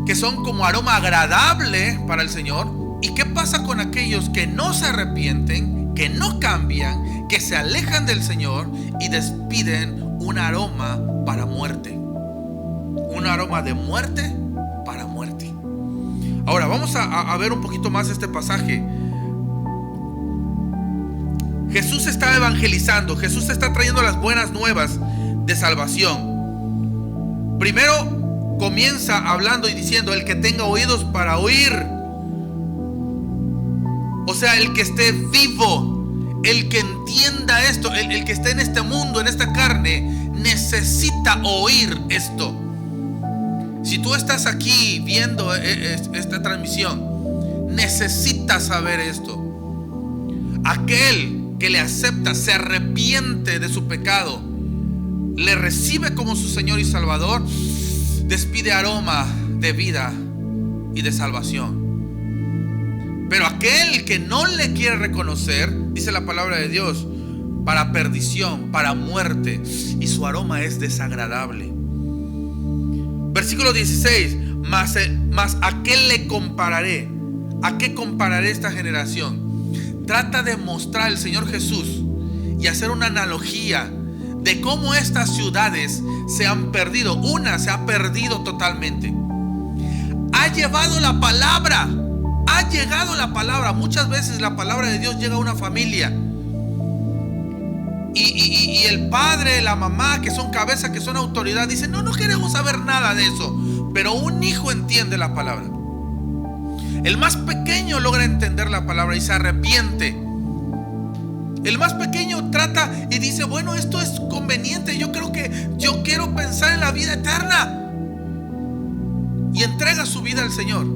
que son como aroma agradable para el Señor. ¿Y qué pasa con aquellos que no se arrepienten, que no cambian, que se alejan del Señor y despiden un aroma para muerte? Un aroma de muerte para muerte. Ahora vamos a ver un poquito más este pasaje. Jesús está evangelizando, Jesús está trayendo las buenas nuevas de salvación. Primero comienza hablando y diciendo: el que tenga oídos para oír. O sea, el que esté vivo, el que entienda esto, el que esté en este mundo, en esta carne, necesita oír esto. Si tú estás aquí viendo esta transmisión, necesitas saber esto. Aquel que le acepta, se arrepiente de su pecado, le recibe como su Señor y Salvador, despide aroma de vida y de salvación. Pero aquel que no le quiere reconocer, dice la palabra de Dios, para perdición, para muerte, y su aroma es desagradable. Versículo 16, mas ¿a qué le compararé? ¿A qué compararé esta generación? Trata de mostrar el Señor Jesús y hacer una analogía de cómo estas ciudades se han perdido. Una se ha perdido totalmente. Ha llegado la palabra. Muchas veces la palabra de Dios llega a una familia y el padre, la mamá, que son cabeza, que son autoridad, dicen: no queremos saber nada de eso. Pero un hijo entiende la palabra. El más pequeño logra entender la palabra y se arrepiente. El más pequeño trata y dice: bueno, esto es conveniente, yo quiero pensar en la vida eterna, y entrega su vida al Señor.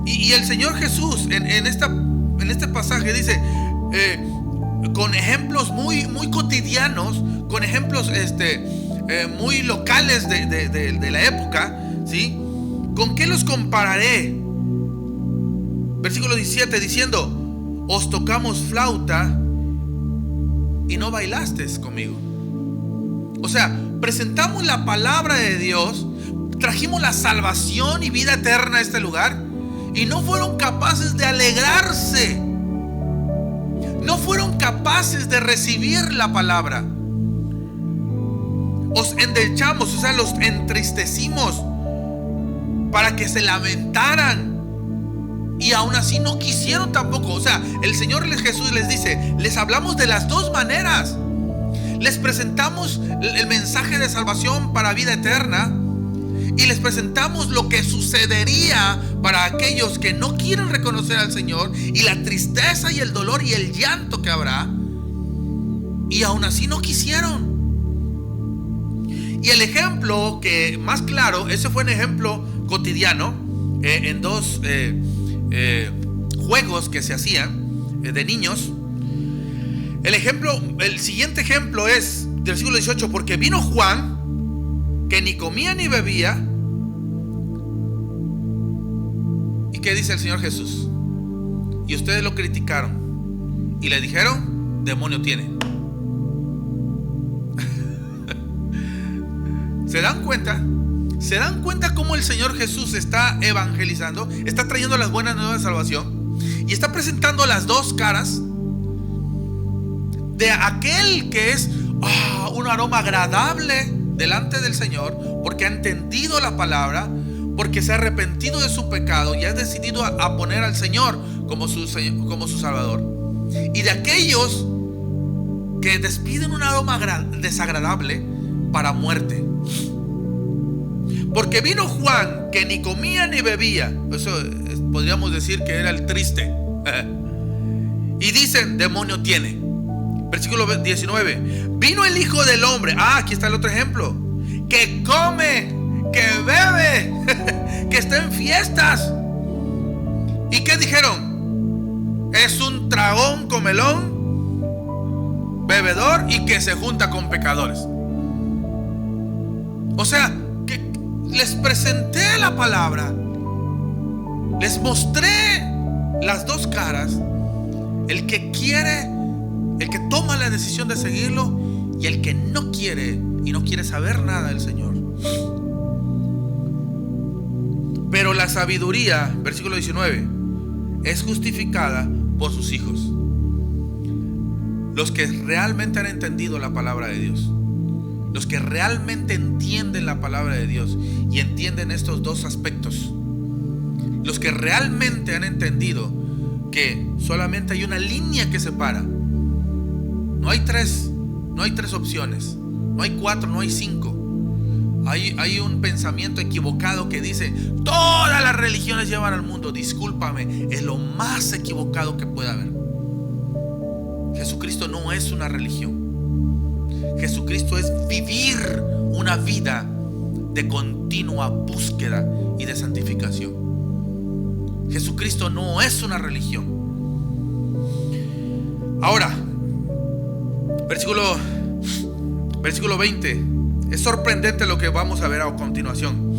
Y el Señor Jesús en este pasaje dice, con ejemplos muy cotidianos, con ejemplos muy locales de la época, ¿sí? ¿Con qué los compararé? Versículo 17, diciendo: os tocamos flauta y no bailasteis conmigo. O sea, presentamos la palabra de Dios, trajimos la salvación y vida eterna a este lugar, y no fueron capaces de alegrarse, no fueron capaces de recibir la palabra. Os endechamos, o sea, los entristecimos para que se lamentaran, y aún así no quisieron tampoco. O sea, el Señor Jesús les dice: les hablamos de las dos maneras. Les presentamos el mensaje de salvación para vida eterna, y les presentamos lo que sucedería para aquellos que no quieren reconocer al Señor, y la tristeza y el dolor y el llanto que habrá, y aún así no quisieron. Y el ejemplo que más claro, ese fue un ejemplo cotidiano en dos juegos que se hacían de niños. El siguiente ejemplo es del siglo XVIII, porque vino Juan, que ni comía ni bebía. ¿Y qué dice el Señor Jesús? Y ustedes lo criticaron y le dijeron: demonio tiene. ¿Se dan cuenta? ¿Se dan cuenta cómo el Señor Jesús está evangelizando? Está trayendo las buenas nuevas de salvación y está presentando las dos caras de aquel que es un aroma agradable delante del Señor, porque ha entendido la palabra, porque se ha arrepentido de su pecado y ha decidido a poner al Señor como su Salvador. Y de aquellos que despiden un aroma desagradable para muerte. Porque vino Juan, que ni comía ni bebía. Eso podríamos decir que era el triste. Y dicen: demonio tiene. Versículo 19. Vino el Hijo del Hombre. Aquí está el otro ejemplo. Que come, que bebe, que está en fiestas. ¿Y qué dijeron? Es un tragón, comelón, bebedor, y que se junta con pecadores. O sea, que les presenté la palabra, les mostré las dos caras: el que quiere, el que toma la decisión de seguirlo, y el que no quiere y no quiere saber nada del Señor. Pero la sabiduría, versículo 19, es justificada por sus hijos. Los que realmente han entendido la palabra de Dios, los que realmente entienden la palabra de Dios y entienden estos dos aspectos, los que realmente han entendido que solamente hay una línea que separa. No hay tres opciones, no hay 4, no hay 5. Hay un pensamiento equivocado que dice: todas las religiones llevan al mundo. Discúlpame, es lo más equivocado que puede haber. Jesucristo no es una religión. Jesucristo es vivir una vida de continua búsqueda y de santificación. Jesucristo no es una religión. Ahora, versículo 20. Es sorprendente lo que vamos a ver a continuación,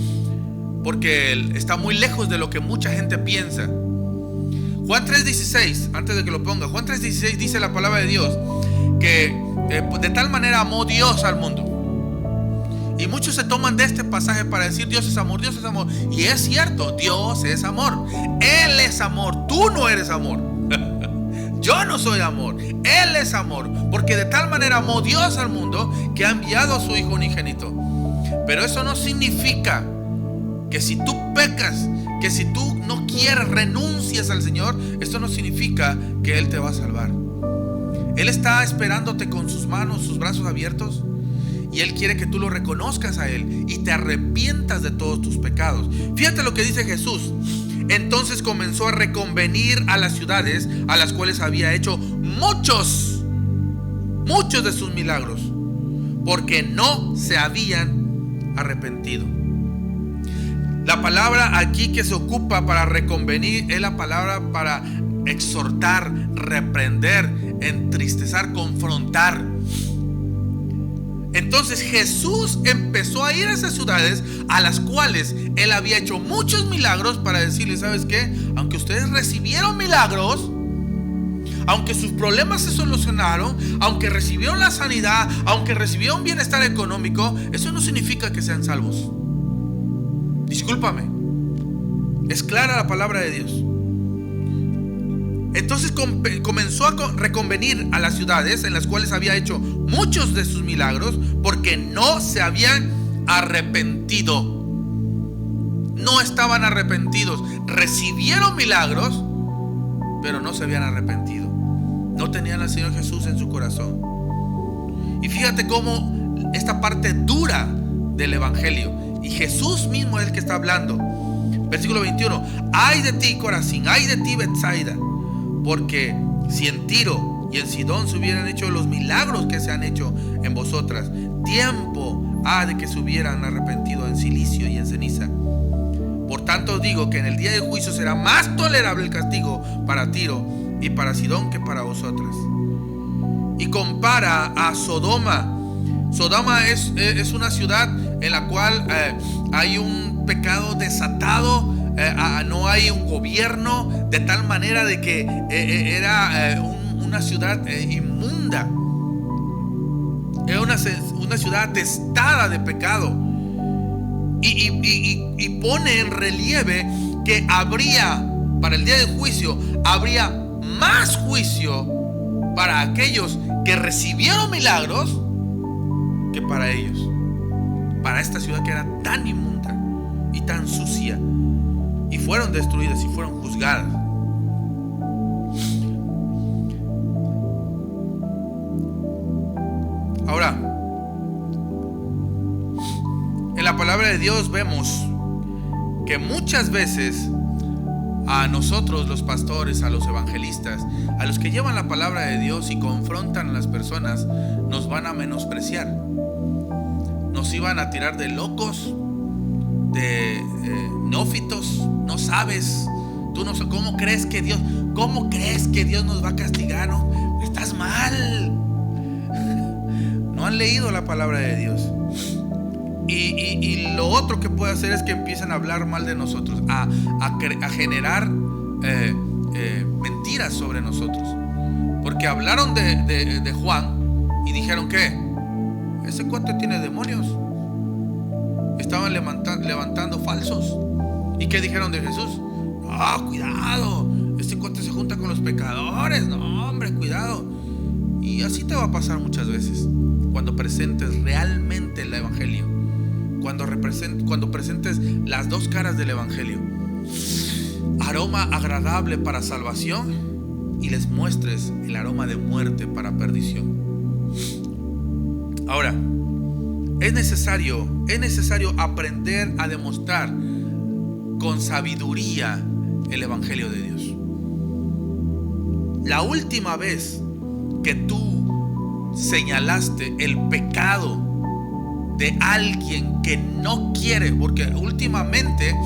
porque está muy lejos de lo que mucha gente piensa. Juan 3:16, antes de que lo ponga, Juan 3:16 dice la palabra de Dios que de tal manera amó Dios al mundo. Y muchos se toman de este pasaje para decir: Dios es amor, Dios es amor. Y es cierto, Dios es amor. Él es amor, tú no eres amor. Yo no soy amor, Él es amor. Porque de tal manera amó Dios al mundo que ha enviado a su Hijo unigénito. Pero eso no significa que si tú pecas, que si tú no quieres, renuncias al Señor, esto no significa que Él te va a salvar. Él está esperándote con sus manos, sus brazos abiertos, y Él quiere que tú lo reconozcas a Él y te arrepientas de todos tus pecados. Fíjate lo que dice Jesús. Entonces comenzó a reconvenir a las ciudades a las cuales había hecho muchos de sus milagros, porque no se habían arrepentido. La palabra aquí que se ocupa para reconvenir es la palabra para exhortar, reprender, entristecer, confrontar. Entonces Jesús empezó a ir a esas ciudades a las cuales Él había hecho muchos milagros, para decirles: ¿sabes qué? Aunque ustedes recibieron milagros, aunque sus problemas se solucionaron, aunque recibieron la sanidad, aunque recibieron bienestar económico, eso no significa que sean salvos. Discúlpame, es clara la palabra de Dios. Entonces comenzó a reconvenir a las ciudades en las cuales había hecho muchos de sus milagros, porque no se habían arrepentido. No estaban arrepentidos. Recibieron milagros, pero no se habían arrepentido. No tenían al Señor Jesús en su corazón. Y fíjate cómo esta parte dura del Evangelio, Y Jesús mismo es el que está hablando. Versículo 21. Ay de ti, Corazín, ay de ti, Betsaida, porque si en Tiro y en Sidón se hubieran hecho los milagros que se han hecho en vosotras, tiempo ha de que se hubieran arrepentido en silicio y en ceniza. Por tanto os digo que en el día del juicio será más tolerable el castigo para Tiro y para Sidón que para vosotras. Y compara a Sodoma. Sodoma es una ciudad en la cual hay un pecado desatado, no hay un gobierno, de tal manera de que era una ciudad inmunda. Era una ciudad atestada de pecado. Y pone en relieve que habría, para el día del juicio, habría más juicio para aquellos que recibieron milagros que para ellos, para esta ciudad que era tan inmunda y tan sucia, y fueron destruidas y fueron juzgadas. Ahora, en la palabra de Dios vemos que muchas veces a nosotros, los pastores, a los evangelistas, a los que llevan la palabra de Dios y confrontan a las personas, nos van a menospreciar. Nos iban a tirar de locos, de neófitos. No sabes, tú no sabes. ¿Cómo crees que Dios nos va a castigar? No, estás mal. No han leído la palabra de Dios. Y lo otro que puede hacer es que empiecen a hablar mal de nosotros, a generar mentiras sobre nosotros. Porque hablaron de Juan y dijeron que ese cuate tiene demonios. Estaban levantando falsos. ¿Y qué dijeron de Jesús? Cuidado, este cuate se junta con los pecadores. No, hombre, cuidado. Y así te va a pasar muchas veces cuando presentes realmente el evangelio. Cuando presentes las dos caras del evangelio, aroma agradable para salvación, y les muestres el aroma de muerte para perdición. Ahora, es necesario aprender a demostrar con sabiduría el evangelio de Dios. La última vez que tú señalaste el pecado de alguien que no quiere, porque últimamente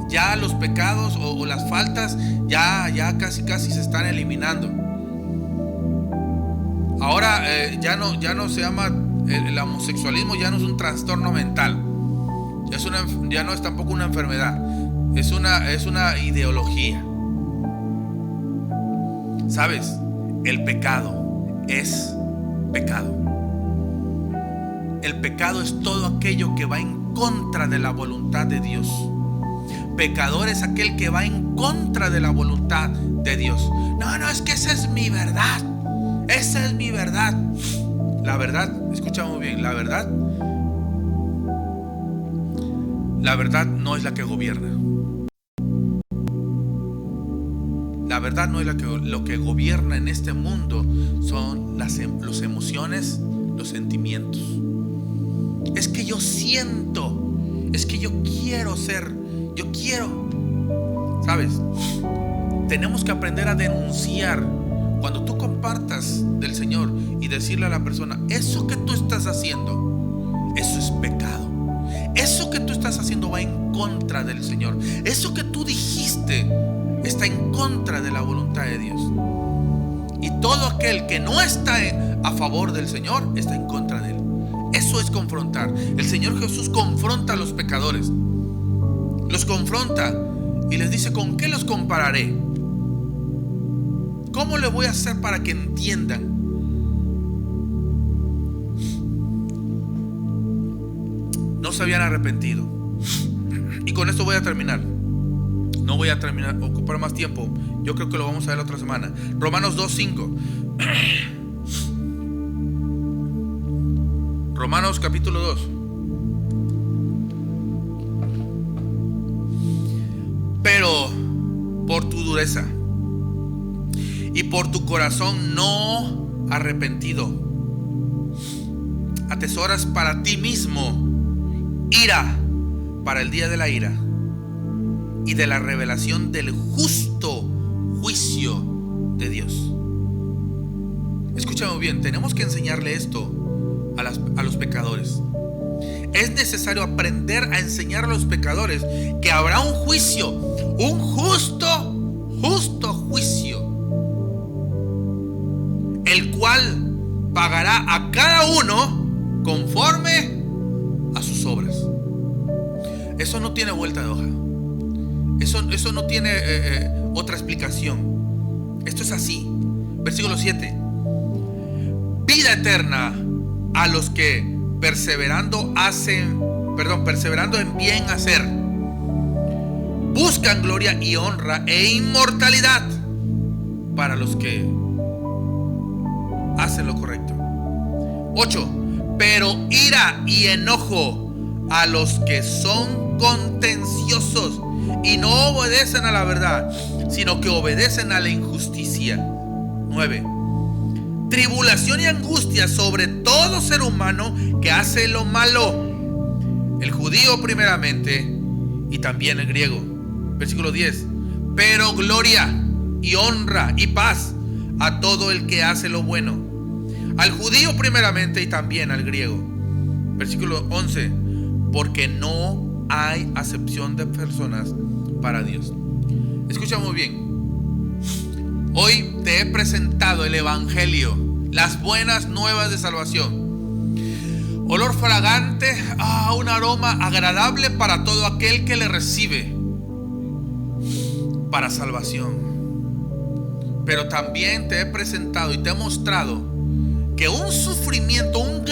ya los pecados o las faltas ya casi se están eliminando. Ahora ya no se llama el homosexualismo, ya no es un trastorno mental, ya no es tampoco una enfermedad, es una ideología. ¿Sabes? El pecado es pecado. El pecado es todo aquello que va en contra de la voluntad de Dios. Pecador es aquel que va en contra de la voluntad de Dios. No, es que esa es mi verdad. Esa es mi verdad. La verdad, escucha muy bien, la verdad no es la que gobierna. La verdad no es lo que gobierna en este mundo. Son las emociones, los sentimientos. Es que yo siento, es que yo quiero. ¿Sabes? Tenemos que aprender a denunciar. Cuando tú compartas del Señor y decirle a la persona, eso que tú estás haciendo, eso es pecado. Eso que tú estás haciendo va en contra del Señor. Eso que tú dijiste está en contra de la voluntad de Dios. Y todo aquel que no está a favor del Señor está en contra de Él. Eso es confrontar. El Señor Jesús confronta a los pecadores. Los confronta y les dice, ¿con qué los compararé? ¿Cómo le voy a hacer para que entiendan? No se habían arrepentido. Y con esto voy a terminar. No voy a ocupar más tiempo. Yo creo que lo vamos a ver la otra semana. Romanos 2:5. Romanos capítulo 2. Pero por tu dureza y por tu corazón no arrepentido, atesoras para ti mismo ira para el día de la ira y de la revelación del justo juicio de Dios. Escúchame bien, tenemos que enseñarle esto a los pecadores. Es necesario aprender a enseñar a los pecadores que habrá un juicio, un justo juicio, el cual pagará a cada uno conforme a sus obras. Eso no tiene vuelta de hoja. Eso no tiene otra explicación. Esto es así. Versículo 7. Vida eterna a los que perseverando en bien hacer, buscan gloria y honra e inmortalidad para los que hacen lo correcto. 8. Pero ira y enojo a los que son contenciosos y no obedecen a la verdad, sino que obedecen a la injusticia. 9. Tribulación y angustia sobre todo ser humano que hace lo malo, el judío primeramente y también el griego. Versículo 10. Pero gloria y honra y paz a todo el que hace lo bueno, al judío primeramente y también al griego. Versículo 11. Porque no hay acepción de personas para Dios. Escucha muy bien. Hoy te he presentado el evangelio, las buenas nuevas de salvación. Olor fragante, un aroma agradable para todo aquel que le recibe, para salvación. Pero también te he presentado y te he mostrado que un sufrimiento, un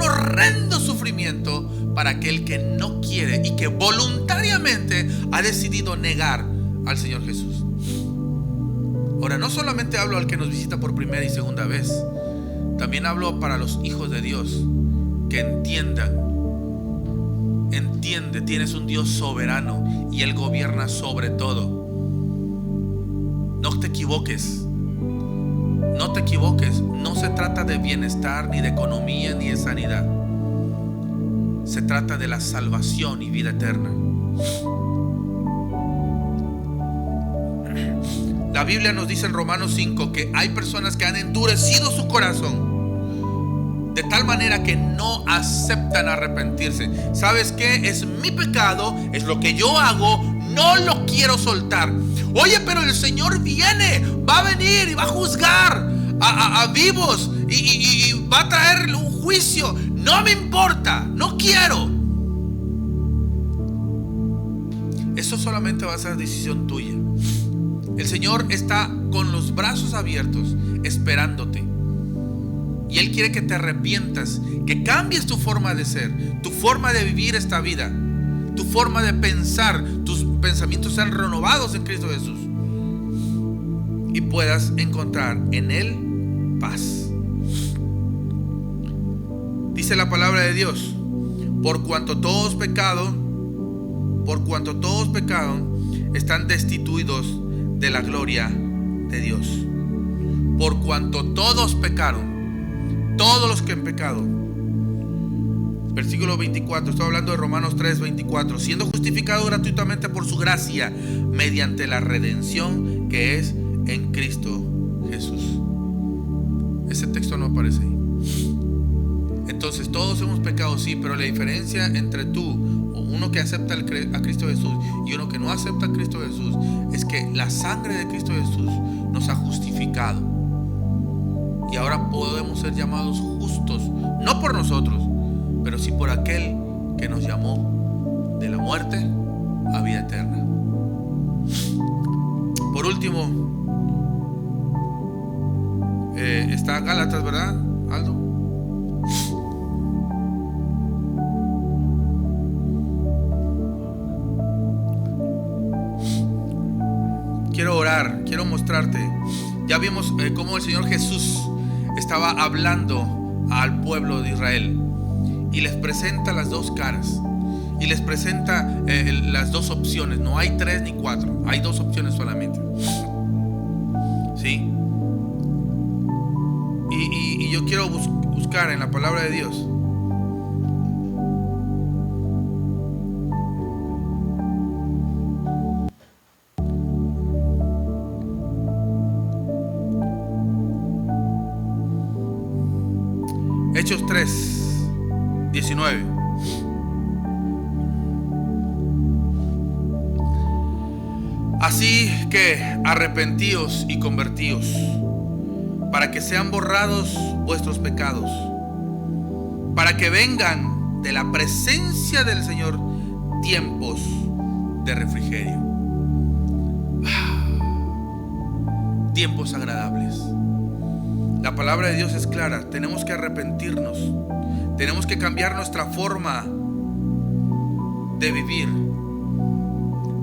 horrendo sufrimiento para aquel que no quiere y que voluntariamente ha decidido negar al Señor Jesús. Ahora, no solamente hablo al que nos visita por primera y segunda vez, también hablo para los hijos de Dios que entiende, tienes un Dios soberano y Él gobierna sobre todo. No te equivoques, no se trata de bienestar, ni de economía, ni de sanidad. Se trata de la salvación y vida eterna. La Biblia nos dice en Romanos 5 que hay personas que han endurecido su corazón de tal manera que no aceptan arrepentirse. ¿Sabes qué? Es mi pecado, es lo que yo hago, no lo quiero soltar. Oye, pero el Señor viene, va a venir y va a juzgar a vivos y va a traer un juicio. No me importa, no quiero. Eso solamente va a ser decisión tuya. El Señor está con los brazos abiertos esperándote. Y Él quiere que te arrepientas, que cambies tu forma de ser, tu forma de vivir esta vida, tu forma de pensar, tus pensamientos sean renovados en Cristo Jesús y puedas encontrar en Él paz. Dice la palabra de Dios: por cuanto todos pecaron, están destituidos de la gloria de Dios. Por cuanto todos pecaron, todos los que han pecado. Versículo 24, estoy hablando de Romanos 3:24, siendo justificado gratuitamente por su gracia mediante la redención que es en Cristo Jesús. Ese texto no aparece ahí. Entonces todos hemos pecado, sí, pero la diferencia entre tú, o uno que acepta a Cristo Jesús y uno que no acepta a Cristo Jesús, es que la sangre de Cristo Jesús nos ha justificado. Y ahora podemos ser llamados justos, no por nosotros, pero sí por aquel que nos llamó de la muerte a vida eterna. Por último, está Gálatas, ¿verdad, Aldo? Quiero orar, quiero mostrarte. Ya vimos cómo el Señor Jesús estaba hablando al pueblo de Israel y les presenta las dos caras y les presenta las dos opciones. No hay 3 ni 4, hay 2 opciones solamente. ¿Sí? Y yo quiero buscar en la palabra de Dios Hechos 3:19. Así que arrepentíos y convertíos, para que sean borrados vuestros pecados, para que vengan de la presencia del Señor tiempos de refrigerio, tiempos agradables. La palabra de Dios es clara. Tenemos que arrepentirnos, tenemos que cambiar nuestra forma de vivir,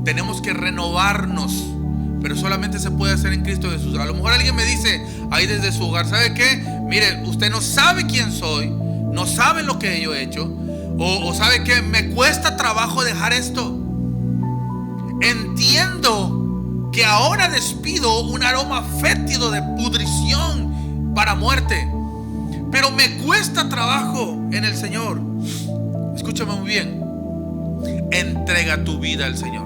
tenemos que renovarnos, pero solamente se puede hacer en Cristo Jesús. A lo mejor alguien me dice ahí desde su hogar: ¿sabe qué? Mire, usted no sabe quién soy, no sabe lo que yo he hecho, o sabe que me cuesta trabajo dejar esto. Entiendo que ahora despido un aroma fétido de pudrición para muerte, pero me cuesta trabajo en el Señor. Escúchame muy bien. Entrega tu vida al Señor.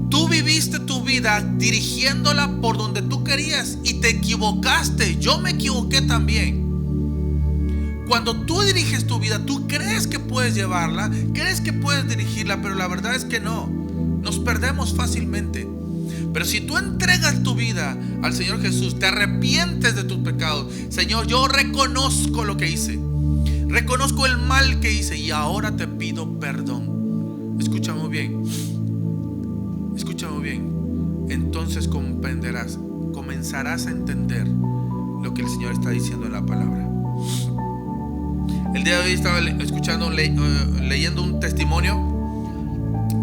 Tú viviste tu vida dirigiéndola por donde tú querías y te equivocaste. Yo me equivoqué también. Cuando tú diriges tu vida, tú crees que puedes llevarla, crees que puedes dirigirla, pero la verdad es que no. Nos perdemos fácilmente. Pero si tú entregas tu vida al Señor Jesús, te arrepientes de tus pecados: Señor, yo reconozco lo que hice, reconozco el mal que hice y ahora te pido perdón. Escúchame muy bien. Escúchame muy bien. Entonces comprenderás, comenzarás a entender lo que el Señor está diciendo en la palabra. El día de hoy estaba escuchando, leyendo un testimonio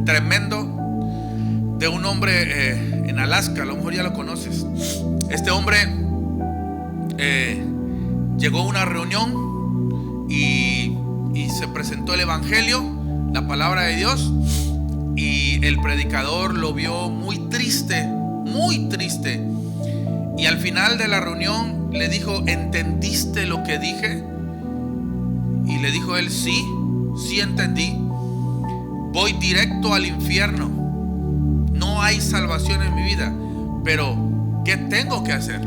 tremendo de un hombre en Alaska. A lo mejor ya lo conoces. Este hombre llegó a una reunión y se presentó el evangelio, la palabra de Dios, y el predicador lo vio muy triste, muy triste. Y al final de la reunión le dijo: ¿entendiste lo que dije? Y le dijo él: sí entendí. Voy directo al infierno. No hay salvación en mi vida, pero ¿qué tengo que hacer?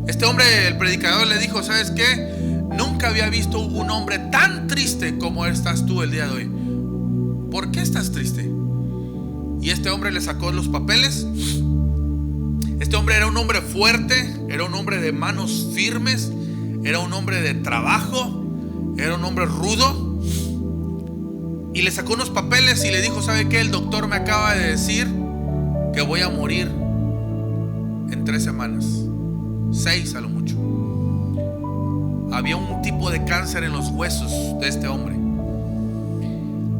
Este hombre, el predicador, le dijo: ¿sabes qué? Nunca había visto un hombre tan triste como estás tú el día de hoy. ¿Por qué estás triste? Y este hombre le sacó los papeles. Este hombre era un hombre fuerte, era un hombre de manos firmes, era un hombre de trabajo, era un hombre rudo. Y le sacó unos papeles y le dijo: ¿sabe qué? El doctor me acaba de decir que voy a morir en 3 semanas, 6 a lo mucho. Había un tipo de cáncer en los huesos de este hombre.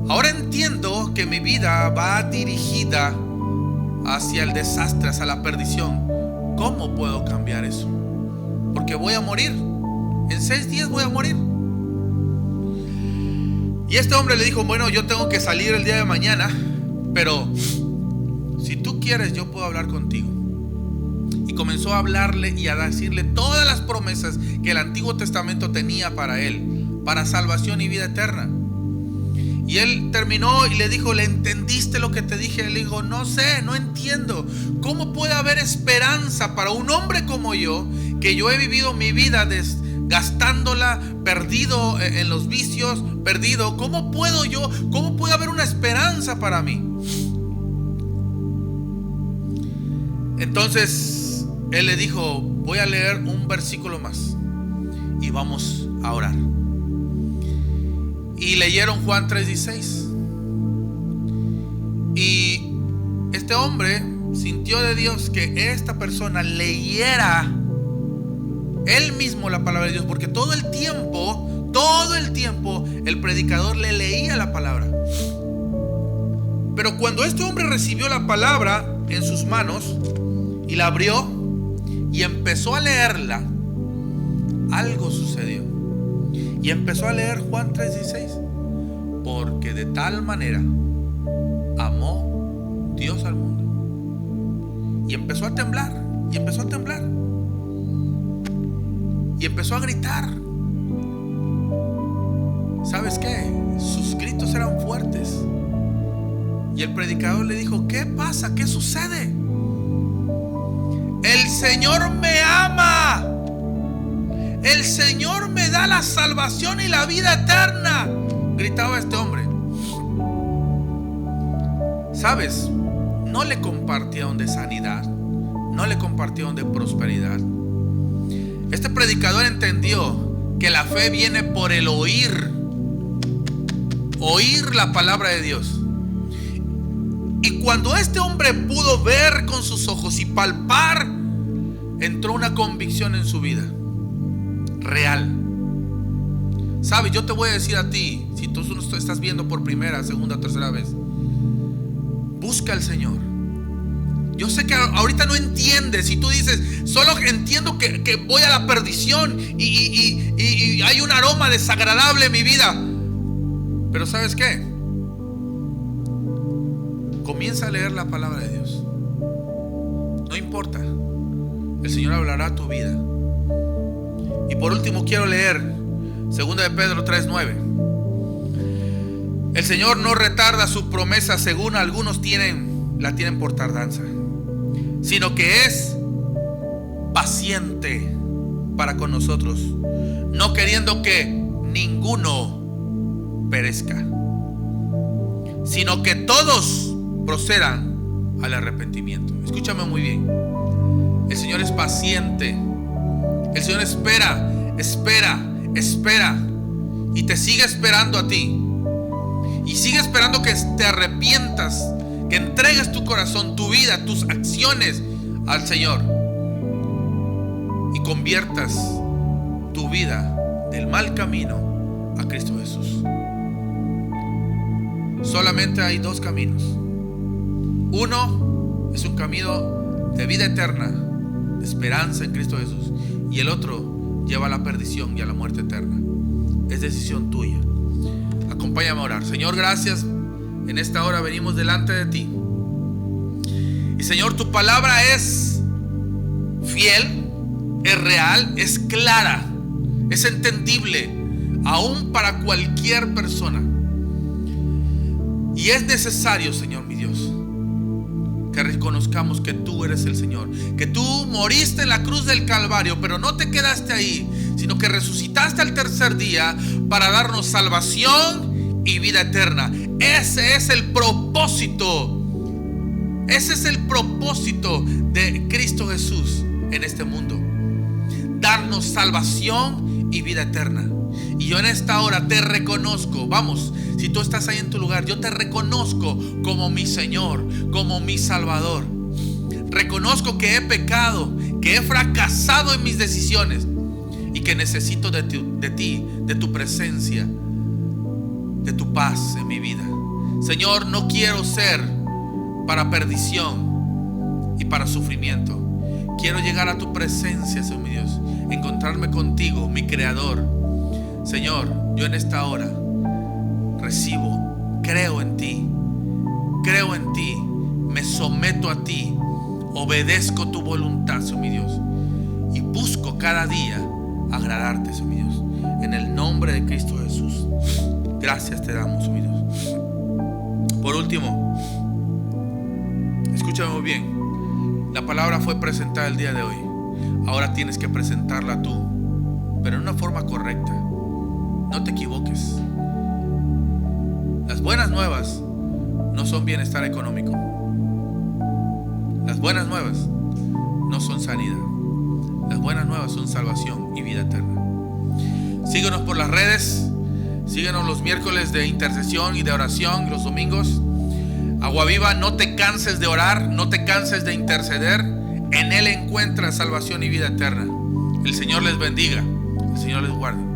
Ahora entiendo que mi vida va dirigida hacia el desastre, hacia la perdición. ¿Cómo puedo cambiar eso? Porque voy a morir. En 6 días voy a morir. Y este hombre le dijo: bueno, yo tengo que salir el día de mañana, pero si tú quieres, yo puedo hablar contigo. Y comenzó a hablarle y a decirle todas las promesas que el Antiguo Testamento tenía para él, para salvación y vida eterna. Y él terminó y le dijo: ¿le entendiste lo que te dije? Él dijo: no sé, no entiendo. ¿Cómo puede haber esperanza para un hombre como yo, que yo he vivido mi vida gastándola, perdido en los vicios, perdido? ¿Cómo puede haber una esperanza para mí? Entonces él le dijo: voy a leer un versículo más y vamos a orar. Y leyeron Juan 3:16. Y este hombre sintió de Dios que esta persona leyera él mismo la palabra de Dios, porque todo el tiempo el predicador le leía la palabra. Pero cuando este hombre recibió la palabra en sus manos y la abrió y empezó a leerla, algo sucedió. Y empezó a leer Juan 3:16. Porque de tal manera amó Dios al mundo. Y empezó a temblar. Y empezó a temblar. Y empezó a gritar. ¿Sabes qué? Sus gritos eran fuertes. Y el predicador le dijo: ¿qué pasa? ¿Qué sucede? El Señor me ama. el Señor me da la salvación y la vida eterna, gritaba este hombre. ¿Sabes? No le compartieron de sanidad, no le compartieron de prosperidad. Este predicador entendió que la fe viene por el oír la palabra de Dios. Y cuando este hombre pudo ver con sus ojos y palpar, entró una convicción en su vida real. ¿Sabes? Yo te voy a decir a ti, si tú estás viendo por primera, segunda, tercera vez, busca al Señor. Yo sé que ahorita no entiendes y tú dices, solo entiendo que voy a la perdición y hay un aroma desagradable en mi vida. Pero ¿sabes qué? Comienza a leer la palabra de Dios. No importa, el Señor hablará a tu vida. Y por último quiero leer 2 de Pedro 3:9. El Señor no retarda su promesa, según algunos la tienen por tardanza, sino que es paciente para con nosotros, no queriendo que ninguno perezca, sino que todos procedan al arrepentimiento. Escúchame muy bien. El Señor es paciente. El Señor espera y te sigue esperando a ti. Y sigue esperando que te arrepientas, que entregues tu corazón, tu vida, tus acciones al Señor y conviertas tu vida del mal camino a Cristo Jesús. Solamente hay dos caminos. Uno es un camino de vida eterna, de esperanza en Cristo Jesús, y el otro lleva a la perdición y a la muerte eterna. Es decisión tuya. Acompáñame a orar. Señor, gracias. En esta hora venimos delante de ti. Y Señor, tu palabra es fiel, es real, es clara, es entendible, aún para cualquier persona. Y es necesario, Señor mi Dios, que reconozcamos que tú eres el Señor, que tú moriste en la cruz del Calvario, pero no te quedaste ahí, sino que resucitaste al tercer día para darnos salvación y vida eterna. Ese es el propósito. Ese es el propósito de Cristo Jesús en este mundo: darnos salvación y vida eterna. Y yo en esta hora te reconozco. Vamos, si tú estás ahí en tu lugar, yo te reconozco como mi Señor, como mi Salvador. Reconozco que he pecado, que he fracasado en mis decisiones y que necesito de ti, de tu presencia, de tu paz en mi vida. Señor, no quiero ser para perdición y para sufrimiento. Quiero llegar a tu presencia, Señor mi Dios, encontrarme contigo, mi Creador. Señor, yo en esta hora recibo, creo en ti, me someto a ti, obedezco tu voluntad, Señor mi Dios, y busco cada día agradarte, Señor mi Dios, en el nombre de Cristo Jesús. Gracias te damos, Señor mi Dios. Por último, escúchame muy bien. La palabra fue presentada el día de hoy. Ahora tienes que presentarla tú, pero en una forma correcta. No te equivoques. Las buenas nuevas no son bienestar económico. Las buenas nuevas no son sanidad. Las buenas nuevas son salvación y vida eterna. Síguenos por las redes. Síguenos los miércoles de intercesión y de oración, los domingos. Agua Viva, no te canses de orar, no te canses de interceder. En Él encuentras salvación y vida eterna. El Señor les bendiga. El Señor les guarde.